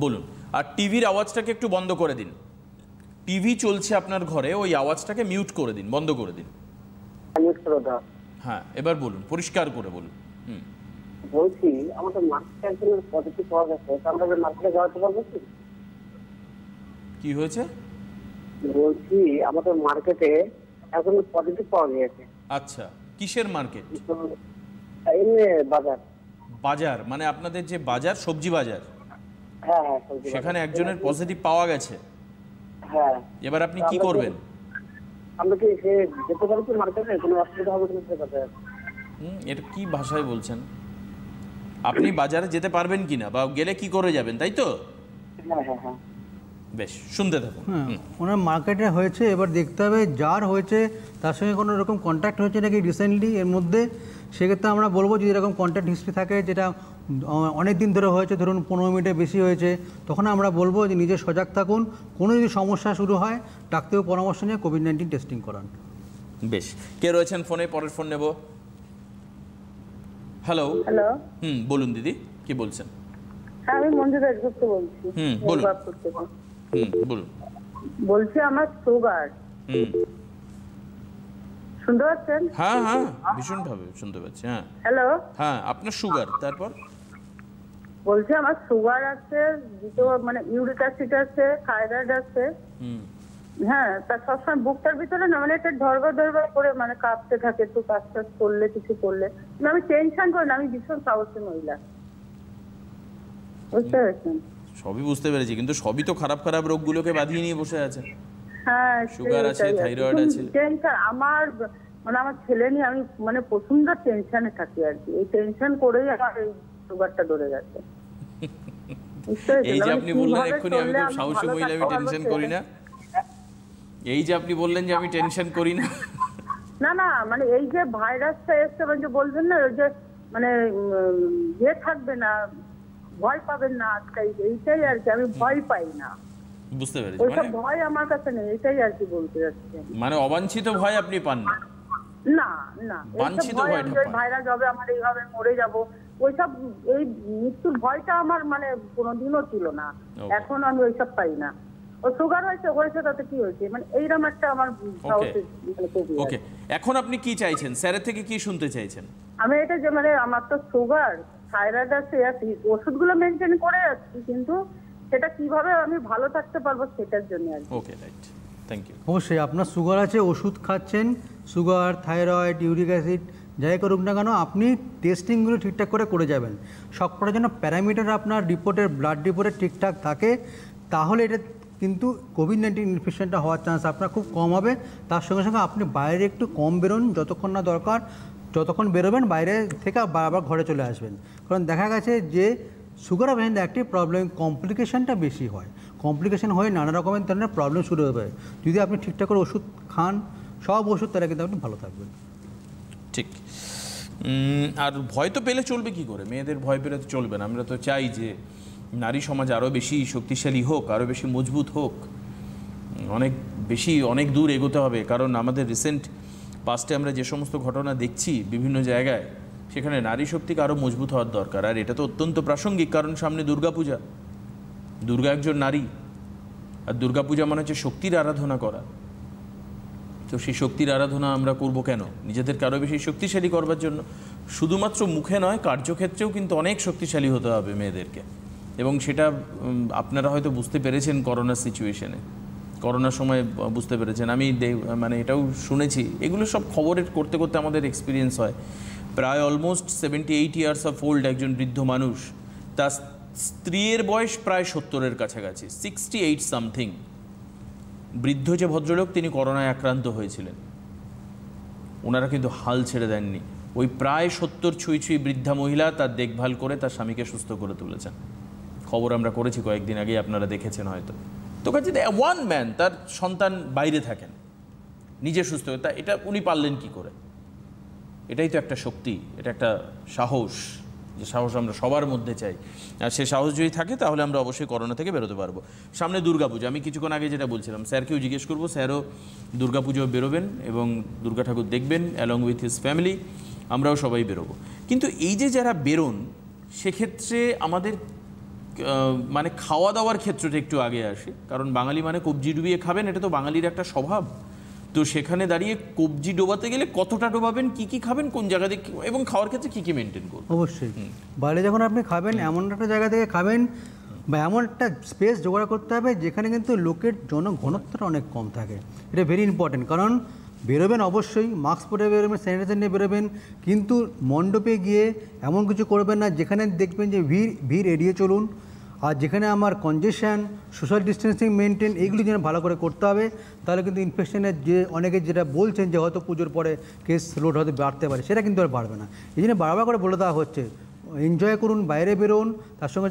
বলুন। আর টিভির আওয়াজটাকে একটু বন্ধ করে দিন। টিভি চলছে আপনার ঘরে, ওই আওয়াজটাকে মিউট করে দিন, বন্ধ করে দিন। হ্যাঁ, এবার বলুন, পরিষ্কার করে বলুন। বলছি আমাদের মার্কেটে একজনের পজিটিভ পাওয়া গেছে, আমরা মার্কেটে যাওয়াতে পারবো কি? কি হয়েছে? বলছি আমাদের মার্কেটে এখন পজিটিভ পাওয়া গেছে। আচ্ছা, কিসের মার্কেট? বাজার। বাজার মানে আপনাদের যে বাজার, সবজি বাজার? হ্যাঁ, সেখানে একজনের পজিটিভ পাওয়া গেছে। হ্যাঁ, এবার আপনি কি করবেন? আমরা কি যেতে পারি মার্কেটে? কোনো অসুবিধা হবে কিনা? এটা কি ভাষায় বলছেন? আপনি বাজারে যেতে পারবেন কিনা বা গেলে কি করে যাবেন, তাই তো? হ্যাঁ, বেশ, শুনতে থাকুন। ওনার মার্কেটে হয়েছে, এবার দেখতে হবে যার হয়েছে তার সঙ্গে কোনো রকম কন্ট্যাক্ট হয়েছে নাকি রিসেন্টলি এর মধ্যে। সেক্ষেত্রে আমরা বলবো যদি এরকম কন্ট্যাক্ট হিস্ট্রি থাকে যেটা অনেক দিন ধরে হয়েছে, ধরুন 15 মিনিটের বেশি হয়েছে, তখন আমরা বলবো যে নিজে সজাগ থাকুন। কোনো যদি সমস্যা শুরু হয় ডাক্তারের পরামর্শ নিয়ে কোভিড-19 টেস্টিং করান। বেশ, কে রয়েছেন ফোনে? পরের ফোন নেব। হ্যালো। হ্যালো, বলুন দিদি, কি বলছেন? আমি মঞ্জু দাসগুপ্ত বলছি। বলুন। বলুন। বলছি আমার সুগার। শুনতে পাচ্ছেন? হ্যাঁ হ্যাঁ, ভীষণ ভাবে শুনতে পাচ্ছি। হ্যাঁ হ্যালো, হ্যাঁ, আপনার সুগার, তারপর? বলছি আমার সুগার আছে, দ্বিতীয় মানে ইউরিক অ্যাসিড আছে, থাইরয়েড আছে। হ্যাঁ, তার সবসময় বুকটার ভিতরে না মানে একটা ধরবা করে মানে কাঁপতে থাকে, একটু কাজ টাজ করলে, কিছু করলে। আমি টেনশন করি না, আমি ভীষণ সাহসী মহিলা, বুঝতে পেরেছেন? সবই বুঝতে পেরেছি, কিন্তু সবই তো খারাপ খারাপ রোগগুলোকে বাঁধিয়ে নিয়ে বসে আছে। হ্যাঁ, সুগার আছে, থাইরয়েড আছে। টেনশন আমার মানে আমার ছেলে নিয়ে আমি মানে প্রচন্ড টেনশনে থাকি আর কি। এই টেনশন করেই আমার এই সুগারটা ধরে গেছে। এই যে আপনি বললেন এক্ষুনি আমি খুব সাহসী মহিলা, আমি টেনশন করি না, এই যে আপনি বললেন যে আমি টেনশন করি না, না না মানে এই যে ভাইরাসটা এসছে মানে যে বলবেন না, ওই যে মানে ইয়ে থাকবে না, ভয় পাবেন না আজকাল, এইটাই আর কি। আমি ভয় পাই না, বুঝতে পেরেছি। ওইসব ভয় আমার কাছে নেই, এটাই আর কি বলতে যাচ্ছি। মানে অবাঞ্ছিত ভয় আপনি পান না? না না, বাঞ্ছিত ভয়টা পান। ভাইরাস হবে, আমার এইভাবে মরে যাব, ওইসব এই মৃত্যুর ভয়টা আমার মানে কোনোদিনও ছিল না, এখন আমি ওইসব পাই না। ও সুগার হয়েছে তাতে কি হয়েছে, মানে এইরকম একটা আমার ওকে। এখন আপনি কি চাইছেন, স্যারের থেকে কি শুনতে চাইছেন? আমি এটা যে মানে আমার তো সুগার থাইরয়েড আছে, ওষুধগুলো মেনটেন করে যাচ্ছি, কিন্তু সেটা কিভাবে আমি ভালো থাকতে পারবো সেটার জন্য আর কি। ওকে, রাইট, থ্যাংক ইউ। অবশ্যই আপনার সুগার আছে, ওষুধ খাচ্ছেন, সুগার, থাইরয়েড, ইউরিক অ্যাসিড যাই করুক না কেন, আপনি টেস্টিংগুলো ঠিকঠাক করে যাবেন। সবকটার জন্য প্যারামিটার আপনার রিপোর্টের, ব্লাড রিপোর্টে ঠিকঠাক থাকে, তাহলে এটা কিন্তু কোভিড-19 ইনফেকশনটা হওয়ার চান্স আপনার খুব কম হবে। তার সঙ্গে সঙ্গে আপনি বাইরে একটু কম বেরোন, যতক্ষণ না দরকার, যতক্ষণ বেরোবেন বাইরে থেকে আবার ঘরে চলে আসবেন। কারণ দেখা গেছে যে সুগার পেশেন্ট একটি প্রবলেম, কমপ্লিকেশনটা বেশি হয়, কমপ্লিকেশন হয়ে নানা রকমের ধরনের প্রবলেম শুরু হবে। যদি আপনি ঠিকঠাক করে ওষুধ খান, সব ওষুধ, তারা কিন্তু আপনি ভালো থাকবেন। ঠিক। আর ভয় তো পেলে চলবে কি করে? মেয়েদের ভয় পেলে তো চলবে না। আমরা তো চাই যে নারী সমাজ আরও বেশি শক্তিশালী হোক, আরও বেশি মজবুত হোক, অনেক দূর এগোতে হবে। কারণ আমাদের রিসেন্ট পাস্টে আমরা যে সমস্ত ঘটনা দেখছি বিভিন্ন জায়গায়, সেখানে নারী শক্তিকে আরও মজবুত হওয়ার দরকার। আর এটা তো অত্যন্ত প্রাসঙ্গিক, কারণ সামনে দুর্গাপূজা। দুর্গা একজন নারী, আর দুর্গাপূজা মানে হচ্ছে শক্তির আরাধনা করা। তো সেই শক্তির আরাধনা আমরা করব কেন? নিজেদেরকে আরও বেশি শক্তিশালী করবার জন্য। শুধুমাত্র মুখে নয়, কার্যক্ষেত্রেও কিন্তু অনেক শক্তিশালী হতে হবে মেয়েদেরকে। এবং সেটা আপনারা হয়তো বুঝতে পেরেছেন করোনার সিচুয়েশনে, করোনার সময় বুঝতে পেরেছেন। আমি মানে এটাও শুনেছি, এগুলো সব খবরের করতে করতে আমাদের এক্সপিরিয়েন্স হয়। প্রায় অলমোস্ট 78 ইয়ার্স অফ ওল্ড একজন বৃদ্ধ মানুষ, তার স্ত্রীর বয়স প্রায় 70-এর কাছাকাছি, 68 সামথিং। বৃদ্ধ যে ভদ্রলোক, তিনি করোনায় আক্রান্ত হয়েছিলেন। ওনারা কিন্তু হাল ছেড়ে দেননি। ওই প্রায় 70 ছুঁই বৃদ্ধা মহিলা তার দেখভাল করে তার স্বামীকে সুস্থ করে তুলেছেন। খবর আমরা করেছি কয়েকদিন আগে, আপনারা দেখেছেন হয়তো। তো কাছে ওয়ান ম্যান, তার সন্তান বাইরে থাকেন, নিজে সুস্থ হয়ে, তা এটা উনি পারলেন কি করে? এটাই তো একটা শক্তি, এটা একটা সাহস, যে সাহস আমরা সবার মধ্যে চাই। আর সে সাহস যদি থাকে তাহলে আমরা অবশ্যই করোনা থেকে বেরোতে পারবো। সামনে দুর্গাপুজো, আমি কিছুক্ষণ আগে যেটা বলছিলাম, স্যারকেও জিজ্ঞেস করবো, স্যারও দুর্গাপুজো বেরোবেন এবং দুর্গা ঠাকুর দেখবেন অ্যালং উইথ হিজ ফ্যামিলি, আমরাও সবাই বেরোবো। কিন্তু এই যে যারা বেরোন, সেক্ষেত্রে আমাদের মানে খাওয়া দাওয়ার ক্ষেত্রটা একটু আগে আসে। কারণ বাঙালি মানে কবজি ডুবিয়ে খাবেন, এটা তো বাঙালির একটা স্বভাব। তো সেখানে দাঁড়িয়ে কবজি ডোবাতে গেলে কতটা ডোবাবেন, কি কি খাবেন, কোন জায়গা থেকে, এবং খাওয়ার ক্ষেত্রে কি কি মেনটেন করবেন? অবশ্যই বাইরে যখন আপনি খাবেন, এমন একটা জায়গা থেকে খাবেন বা এমন একটা স্পেস জোগাড় করতে হবে যেখানে কিন্তু লোকের জনঘনত্বটা অনেক কম থাকে। এটা ভেরি ইম্পর্টেন্ট। কারণ বেরোবেন অবশ্যই মাস্ক পরে বেরোবেন, স্যানিটাইজার নিয়ে বেরোবেন, কিন্তু মণ্ডপে গিয়ে এমন কিছু করবেন না যেখানে দেখবেন যে ভিড় এড়িয়ে চলুন। আর যেখানে আমার কনজেশন, সোশ্যাল ডিস্টেন্সিং মেনটেন, এইগুলি যেন ভালো করে করতে হবে। তাহলে কিন্তু ইনফেকশনের যে অনেকে যেটা বলছেন যে হয়তো পুজোর পরে কেস লোড হয়তো বাড়তে পারে, সেটা কিন্তু আর বাড়বে না। এই জন্য বারবার করে বলে দেওয়া হচ্ছে, এনজয় করুন, বাইরে বেরোন, তার সঙ্গে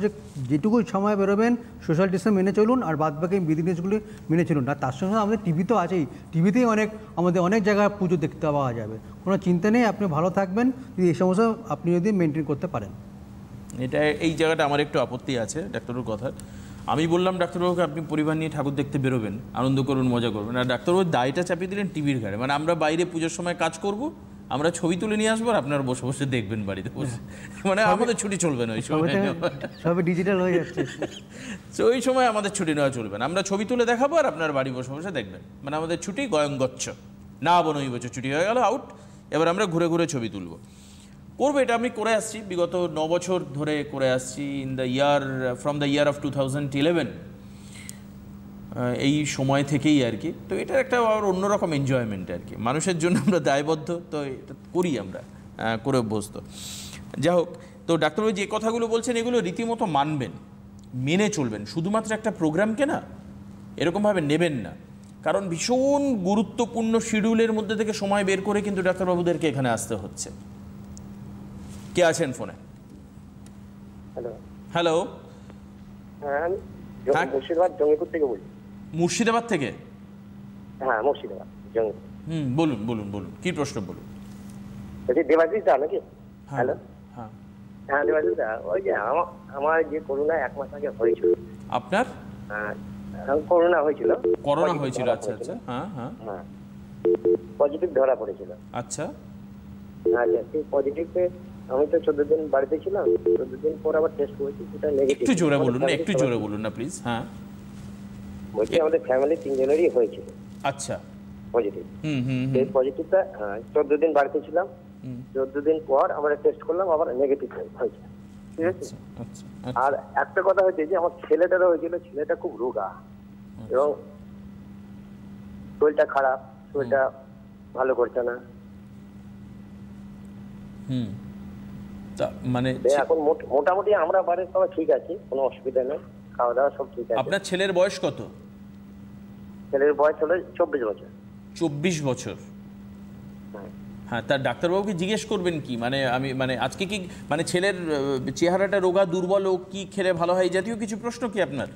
যেটুকু সময় বেরোবেন সোশ্যাল ডিস্টেন্স মেনে চলুন, আর বাদ বাকি বিধিনিষেধগুলি মেনে চলুন। আর তার সঙ্গে আমাদের টিভি তো আছেই, টিভিতেই আমাদের অনেক জায়গায় পুজো দেখতে পাওয়া যাবে। কোনো চিন্তা নেই, আপনি ভালো থাকবেন যদি এই সমস্ত আপনি যদি মেনটেন করতে পারেন। এটা এই জায়গাটা আমার একটু আপত্তি আছে ডাক্তারবাবুর কথা। আমি বললাম ডাক্তারবাবুকে আপনি পরিবার নিয়ে ঠাকুর দেখতে বেরোবেন, আনন্দ করুন, মজা করবেন, আর ডাক্তারবাবু দায়টা চাপিয়ে দিলেন টিভির ঘাড়ে। মানে আমরা বাইরে পুজোর সময় কাজ করব, আমরা ছবি তুলে নিয়ে আসবো, আর আপনারা বসে বসে দেখবেন বাড়িতে বসে। মানে আমাদের ছুটি চলবে না ওই সময়, সবই ডিজিটাল হয়ে যাচ্ছে। তো ওই সময় আমাদের ছুটি নেওয়া চলবে না, আমরা ছবি তুলে দেখাবো আর আপনার বাড়ি বসে বসে দেখবেন। মানে আমাদের ছুটি গয়ঙ্গচ্ছ না, বনই বছর ছুটি হয়ে গেল, আউট। এবার আমরা ঘুরে ঘুরে ছবি তুলবো, করবো। এটা আমি করে আসছি, বিগত 9 বছর ধরে করে আসছি। ফ্রম দ্য ইয়ার অফ 2011, এই সময় থেকেই আর কি। তো এটার একটা অন্যরকম এনজয়মেন্ট আর কি, মানুষের জন্য আমরা দায়বদ্ধ, তো এটা করি আমরা, করে অভ্যস্ত। যাই হোক, তো ডাক্তারবাবু যে কথাগুলো বলছেন এগুলো রীতিমতো মানবেন, মেনে চলবেন। শুধুমাত্র একটা প্রোগ্রামকে না এরকমভাবে নেবেন না, কারণ ভীষণ গুরুত্বপূর্ণ শিডিউলের মধ্যে থেকে সময় বের করে কিন্তু ডাক্তারবাবুদেরকে এখানে আসতে হচ্ছে। কে আছেন ফোনে? হ্যালো হ্যালো, হ্যাঁ, মুর্শিদাবাদ জঙ্গিপুর থেকে বলছি। মুর্শিদাবাদ থেকে? হ্যাঁ, মুর্শিদাবাদ জঙ্গিপুর। বলুন বলুন বলুন, কি প্রশ্ন বলুন। বলছি দেবাশিস দা নাকি? হ্যালো, হ্যাঁ হ্যাঁ দেবাশিস দা, ওই যে আমার যে করোনা 1 মাস আগে হয়েছিল। আপনার করোনা হয়েছিল? করোনা হয়েছিল, আচ্ছা আচ্ছা, হ্যাঁ হ্যাঁ হ্যাঁ, পজিটিভ ধরা পড়েছিল। আচ্ছা আচ্ছা, সেই পজিটিভে আমি তো 14 দিন বাড়িতে ছিলাম, 14 দিন পর আবার টেস্ট করেছি, সেটা নেগেটিভ। একটু জোরে বলুন না, একটু জোরে বলুন না প্লিজ। হ্যাঁ, বলছি আমাদের ফ্যামিলি 3 জনেরই হয়েছিল। আচ্ছা, পজিটিভ। এই পজিটিভটা 14 দিন বাড়িতে ছিলাম, 14 দিন পর আমরা টেস্ট করলাম, আবার নেগেটিভ হয়েছে। ঠিক আছে। আর একটা কথা হচ্ছে যে আমার ছেলেটারও হয়েছিল, ছেলেটা খুব রোগা এবং শরীরটা খারাপ, শরীরটা ভালো করছে না। মানে এখন মোটামুটি আমরা বাড়ির সবাই ঠিক আছি, কোনো অসুবিধা নেই, খাওয়া দাওয়া সব ঠিক আছে। আপনার ছেলের বয়স কত? ছেলের বয়স হলো 24 বছর। 24 বছর। হ্যাঁ, তার ডাক্তারবাবুকে জিজ্ঞেস করবেন কি, মানে আমি মানে আজকে কি মানে ছেলের চেহারাটা রোগা দুর্বল, ও কি খেলে ভালো হয়, জাতীয় কিছু প্রশ্ন কি আপনার?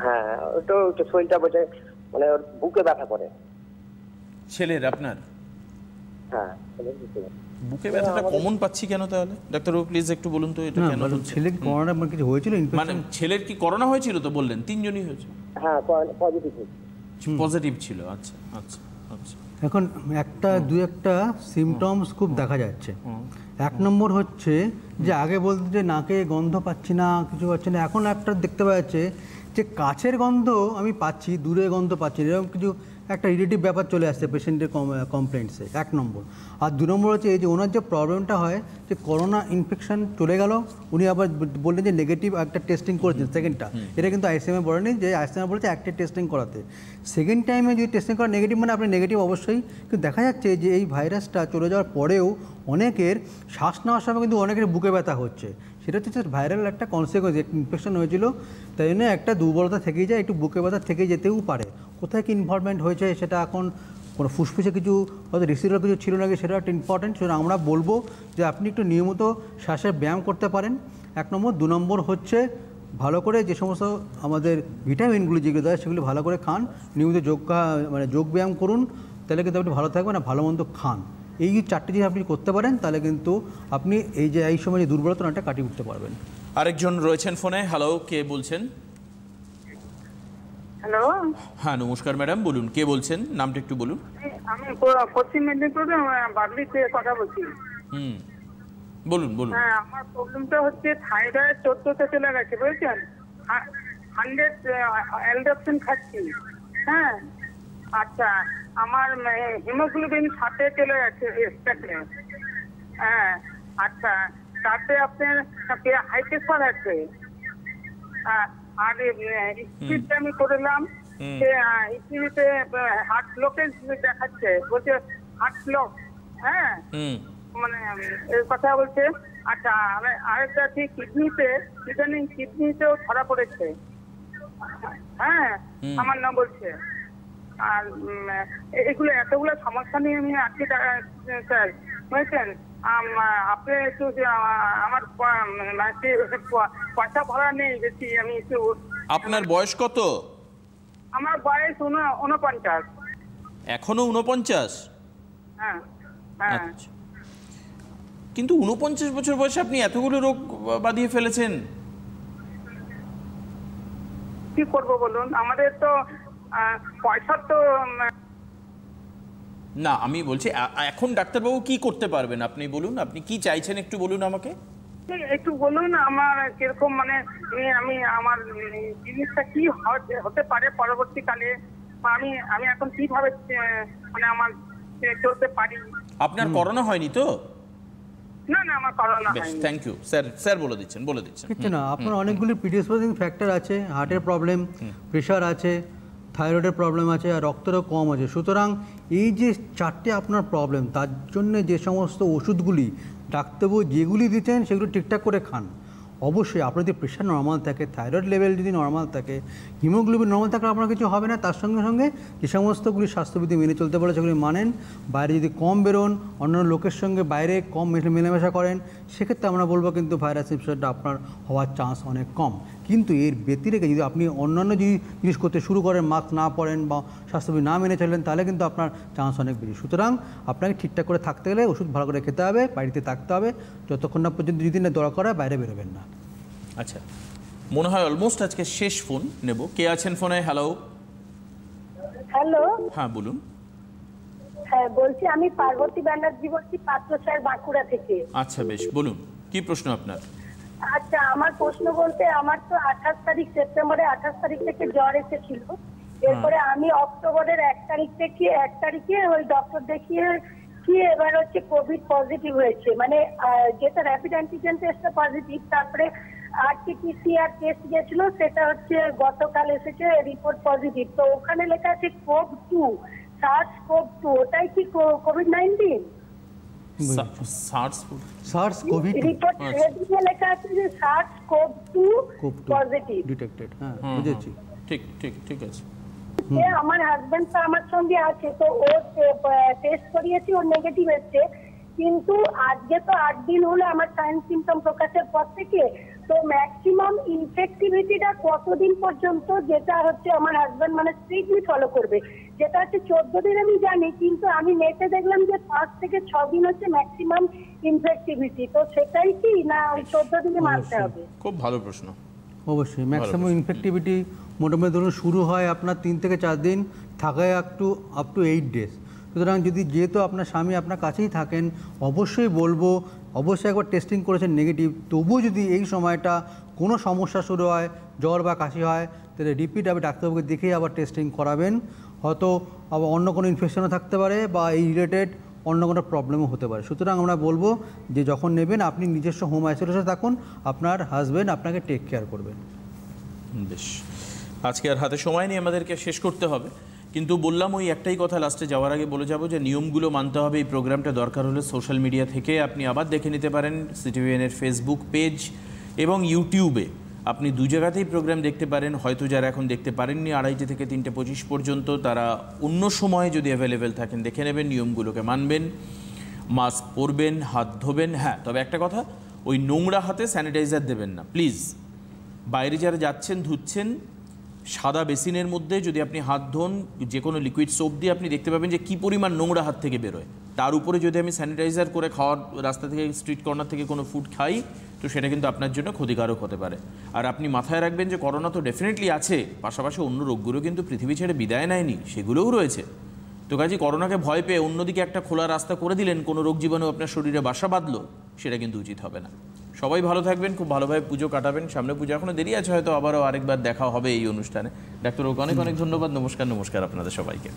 হ্যাঁ, তো শরীরটা বসে মানে ওর বুকে ব্যথা করে। ছেলের আপনার? হ্যাঁ, বুকে ব্যথাটা কমন পাচ্ছি কেন তাহলে? ডাক্তারবাবু প্লিজ একটু বলুন তো এটা কেন? ছেলে কি করোনা মানে কিছু হয়েছিল? মানে ছেলের কি করোনা হয়েছিল? তো বললেন 3 জনই হয়েছে। হ্যাঁ, পজিটিভ পজিটিভ ছিল। আচ্ছা আচ্ছা আচ্ছা। এখন দু একটা সিমটমস খুব দেখা যাচ্ছে। 1 নম্বর হচ্ছে যে আগে বলতে যে নাকে গন্ধ পাচ্ছি না, কিছু পাচ্ছি না, এখন একটা দেখতে পাওয়া যাচ্ছে যে কাছের গন্ধ আমি পাচ্ছি, দূরে গন্ধ পাচ্ছি, এরকম কিছু একটা রিলেটিভ ব্যাপার চলে আসছে পেশেন্টের কমপ্লেন্টসে। 1 নম্বর। আর 2 নম্বর হচ্ছে এই যে ওনার যে প্রবলেমটা হয় যে করোনা ইনফেকশন চলে গেল, উনি আবার বললেন যে নেগেটিভ একটা টেস্টিং করেছেন সেকেন্ডটা, এটা কিন্তু আইসিএমএ বলেনি, যে আইসিএমএ বলেছে একটা টেস্টিং করাতে। সেকেন্ড টাইমে যদি টেস্টিং করা নেগেটিভ মানে আপনি নেগেটিভ অবশ্যই, কিন্তু দেখা যাচ্ছে যে এই ভাইরাসটা চলে যাওয়ার পরেও অনেকের শ্বাস নেওয়ার সময় কিন্তু অনেকের বুকে ব্যথা হচ্ছে। সেটা হচ্ছে ভাইরাল একটা কনসিকুয়েন্স, ইনফেকশন হয়েছিল, তাই জন্য একটা দুর্বলতা থেকেই যায়, একটু বুকে ব্যথা থেকে যেতেও পারে। কোথায় কি ইনভলভমেন্ট হয়েছে সেটা এখন কোনো ফুসফুসে কিছু হয়তো রিসিডাল কিছু ছিল নাকি সেটা একটা ইম্পর্টেন্ট, সেটা আমরা বলবো যে আপনি একটু নিয়মিত শ্বাসের ব্যায়াম করতে পারেন 1 নম্বর। 2 নম্বর হচ্ছে ভালো করে যে সমস্ত আমাদের ভিটামিনগুলি যেগুলো দেয় সেগুলো ভালো করে খান, নিয়মিত যোগ ব্যায়াম করুন, তাহলে কিন্তু আপনি ভালো থাকবেন। আর ভালো মন্দ খান, এই 4টে জিনিস আপনি করতে পারেন, তাহলে কিন্তু আপনি এই সময় যে দুর্বলতাটা কাটিয়ে উঠতে পারবেন। আরেকজন রয়েছেন ফোনে। হ্যালো, কে বলছেন? হ্যালো, হ্যাঁ নমস্কার ম্যাডাম, বলুন কে বলছেন, নামটা একটু বলুন। আমি পশ্চিম মেদিনীপুরে বাগলি থেকে কথা বলছি। বলুন বলুন। হ্যাঁ, আমার প্রবলেমটা হচ্ছে থাইরয়েড 14তে চলে গেছে, বুঝছেন? 100 অ্যালডাপশন খাচ্ছি। হ্যাঁ, আচ্ছা, আমার হিমোগ্লোবিন 7-এ চলে গেছে স্ট্যাকে। হ্যাঁ, আচ্ছা, তাতে আপনার হাই প্রেশার আছে। আর স্পিডটা আমি করলাম, স্পিডে হার্ট ব্লকেজ দেখাচ্ছে, বলছে হার্ট ব্লক। হ্যাঁ, মানে এর কথা বলছে। আচ্ছা, আরেকটা ঠিক কিডনিতেও ধরা পড়েছে। হ্যাঁ, আমার না বলছে। আর এগুলো এতগুলো সমস্যা নিয়ে আমি আজকে স্যার, বুঝছেন, আপনি একটু আমার পয়সা ভরা নেই বেশি, আমি একটু। আপনার বয়স কত? আমার বয়স 49। এখনো 49? হ্যাঁ হ্যাঁ। আচ্ছা, কিন্তু 49 বছর বয়সে আপনি এতগুলো রোগ বাঁধিয়ে ফেলেছেন। কি করবো বলুন, আমাদের তো পয়সা তো না। আমি বলছি এখন ডাক্তারবাবু কি করতে পারবেন আপনি বলুন, আপনি কি চাইছেন একটু বলুন আমাকে। একটু বলুন আমার কিরকম, মানে আমি আমার জিনিসটা কি হতে পারে পরবর্তীকালে, আমি এখন কিভাবে মানে আমার চলতে পারি। আপনার করোনা হয়নি তো? না না, আমার করোনা হয়নি। থ্যাংক ইউ স্যার, স্যার বলে দিচ্ছেন কিছু না। আপনার অনেকগুলি প্রিডিসপোজিং ফ্যাক্টর আছে, হার্টের প্রবলেম, প্রেশার আছে, থাইরয়েডের প্রবলেম আছে, আর রক্তটাও কম আছে। সুতরাং এই যে 4টে আপনার প্রবলেম, তার জন্য যে সমস্ত ওষুধগুলি ডাক্তারবাবু যেগুলি দিচ্ছেন সেগুলো ঠিকঠাক করে খান। অবশ্যই আপনার যদি প্রেশার নর্মাল থাকে, থাইরয়েড লেভেল যদি নর্মাল থাকে, হিমোগ্লোবিন নর্মাল থাকলে আপনার কিছু হবে না। তার সঙ্গে সঙ্গে যে সমস্তগুলি স্বাস্থ্যবিধি মেনে চলতে পারে সেগুলি মানেন। বাইরে যদি কম বেরোন, অন্যান্য লোকের সঙ্গে বাইরে কম মেলামেশা করেন, সেক্ষেত্রে আমরা বলবো কিন্তু ভাইরাস ইনফেকশনটা আপনার হওয়ার চান্স অনেক কম। কিন্তু এর ব্যতিরেকে যদি আপনি অন্যান্য জিনিস করতে শুরু করেন, মাস্ক না পরেন বা স্বাস্থ্যবিধি না মেনে চলেন, তাহলে কিন্তু আপনার চান্স অনেক বেশি। সুতরাং আপনাকে ঠিকঠাক করে থাকতে গেলে ওষুধ ভালো করে খেতে হবে, বাড়িতে থাকতে হবে, যতক্ষণ না পর্যন্ত যদি না দরকার হয় বাইরে বেরোবেন না। আচ্ছা, মনে হয় অলমোস্ট আজকে শেষ ফোন নেব। কে আছেন ফোনে? হ্যালো। হ্যালো, হ্যাঁ বলুন। হ্যাঁ বলছি, আমি পার্বতী ব্যানার্জি বলছি, পাত্রসাহের বাঁকুড়া থেকে। আচ্ছা বেশ, বলুন কি প্রশ্ন আপনার? আচ্ছা, আমার প্রশ্ন বলতে আমার তো 28 তারিখ সেপ্টেম্বরের 28 তারিখ থেকে জ্বর এসেছিল। এরপরে আমি অক্টোবরের 1 তারিখে ওই ডক্টর দেখিয়ে কি এবার হচ্ছে কোভিড পজিটিভ হয়েছে, মানে যেটা র্যাপিড অ্যান্টিজেন টেস্টটা পজিটিভ, তারপরে আরটিপিসিআর টেস্ট গেছিল সেটা হচ্ছে গতকাল এসেছে রিপোর্ট পজিটিভ। তো ওখানে লেখা আছে কোভ-2, SARS-CoV-2, ওটাই কি কোভিড-19? SARS-CoV-2 রিপোর্ট লেখা আছে যে SARS-CoV-2 পজিটিভ ডিটেক্টেড। হ্যাঁ, বুঝেছি। ঠিক ঠিক ঠিক আছে। আমার হাজবেন্ড তো আমার সঙ্গে আছে, তো ও টেস্ট করিয়েছি, ওর নেগেটিভ এসছে, কিন্তু আজকে তো 8 দিন হলো আমার সাইন সিমটম প্রকাশের পর থেকে। তো ম্যাক্সিমাম ইনফেক্টিভিটিটা কতদিন পর্যন্ত, যেটা হচ্ছে আমার হাজবেন্ড মানে স্ট্রিক্টলি ফলো করবে, যেটা হচ্ছে 14 দিন আমি জানি, কিন্তু আমি নেটে দেখলাম যে 5 থেকে 6 দিন হচ্ছে ম্যাক্সিমাম ইনফেক্টিভিটি। তো সেটাই কি না ওই 14 দিনে মানতে হবে? খুব ভালো প্রশ্ন। অবশ্যই ম্যাক্সিমাম ইনফেক্টিভিটি মোটামুটি ধরুন শুরু হয় আপনার 3 থেকে 4 দিন, থাকে আপ টু 8 ডেজ। সুতরাং যেহেতু আপনার স্বামী আপনার কাছেই থাকেন, অবশ্যই বলবো, অবশ্যই একবার টেস্টিং করেছেন নেগেটিভ, তবুও যদি এই সময়টা কোনো সমস্যা শুরু হয়, জ্বর বা কাশি হয়, তাহলে রিপিট আবার ডাক্তারবাবুকে দেখেই আবার টেস্টিং করাবেন। হয়তো আবার অন্য কোনো ইনফেকশনও থাকতে পারে বা এই রিলেটেড অন্য কোনো প্রবলেমও হতে পারে। সুতরাং আমরা বলবো যে যখন নেবেন আপনি নিজস্ব হোম আইসোলেশনে থাকুন, আপনার হাজব্যান্ড আপনাকে টেক কেয়ার করবেন। বেশ, আজকে আর হাতে সময় নেই, আমাদেরকে শেষ করতে হবে, কিন্তু বললাম ওই একটাই কথা লাস্টে যাওয়ার আগে বলে যাব যে নিয়মগুলো মানতে হবে। এই প্রোগ্রামটা দরকার হলে সোশ্যাল মিডিয়া থেকে আপনি আবার দেখে নিতে পারেন, সিটিভিএনের ফেসবুক পেজ এবং ইউটিউবে আপনি 2 জায়গাতেই প্রোগ্রাম দেখতে পারেন। হয়তো যারা এখন দেখতে পারেননি 2:30 থেকে 3:25 পর্যন্ত, তারা অন্য সময়ে যদি অ্যাভেলেবেল থাকেন দেখে নেবেন, নিয়মগুলোকে মানবেন, মাস্ক পরবেন, হাত ধোবেন। হ্যাঁ, তবে একটা কথা, ওই নোংরা হাতে স্যানিটাইজার দেবেন না প্লিজ। বাইরে যারা যাচ্ছেন ধুচ্ছেন, সাদা বেসিনের মধ্যে যদি আপনি হাত ধোন যে কোনো লিকুইড সোপ দিয়ে, আপনি দেখতে পাবেন যে কী পরিমাণ নোংরা হাত থেকে বেরোয়। তার উপরে যদি আমি স্যানিটাইজার করে খাওয়ার রাস্তা থেকে, স্ট্রিট কর্নার থেকে কোনো ফুড খাই, তো সেটা কিন্তু আপনার জন্য ক্ষতিকারক হতে পারে। আর আপনি মাথায় রাখবেন যে করোনা তো ডেফিনেটলি আছে, পাশাপাশি অন্য রোগগুলো কিন্তু পৃথিবী ছেড়ে বিদায় নেয়নি, সেগুলোও রয়েছে। তো কাজে করোনাকে ভয় পেয়ে অন্যদিকে একটা খোলা রাস্তা করে দিলেন, কোনো রোগ জীবাণু আপনার শরীরে বাসা বাঁধলো, সেটা কিন্তু উচিত হবে না। সবাই ভালো থাকবেন, খুব ভালোভাবে পুজো কাটাবেন। সামনে পুজো এখনও দেরি আছে, হয়তো আবারও আরেকবার দেখা হবে এই অনুষ্ঠানে। ডাক্তারবাবুকে অনেক অনেক ধন্যবাদ। নমস্কার আপনাদের সবাইকে।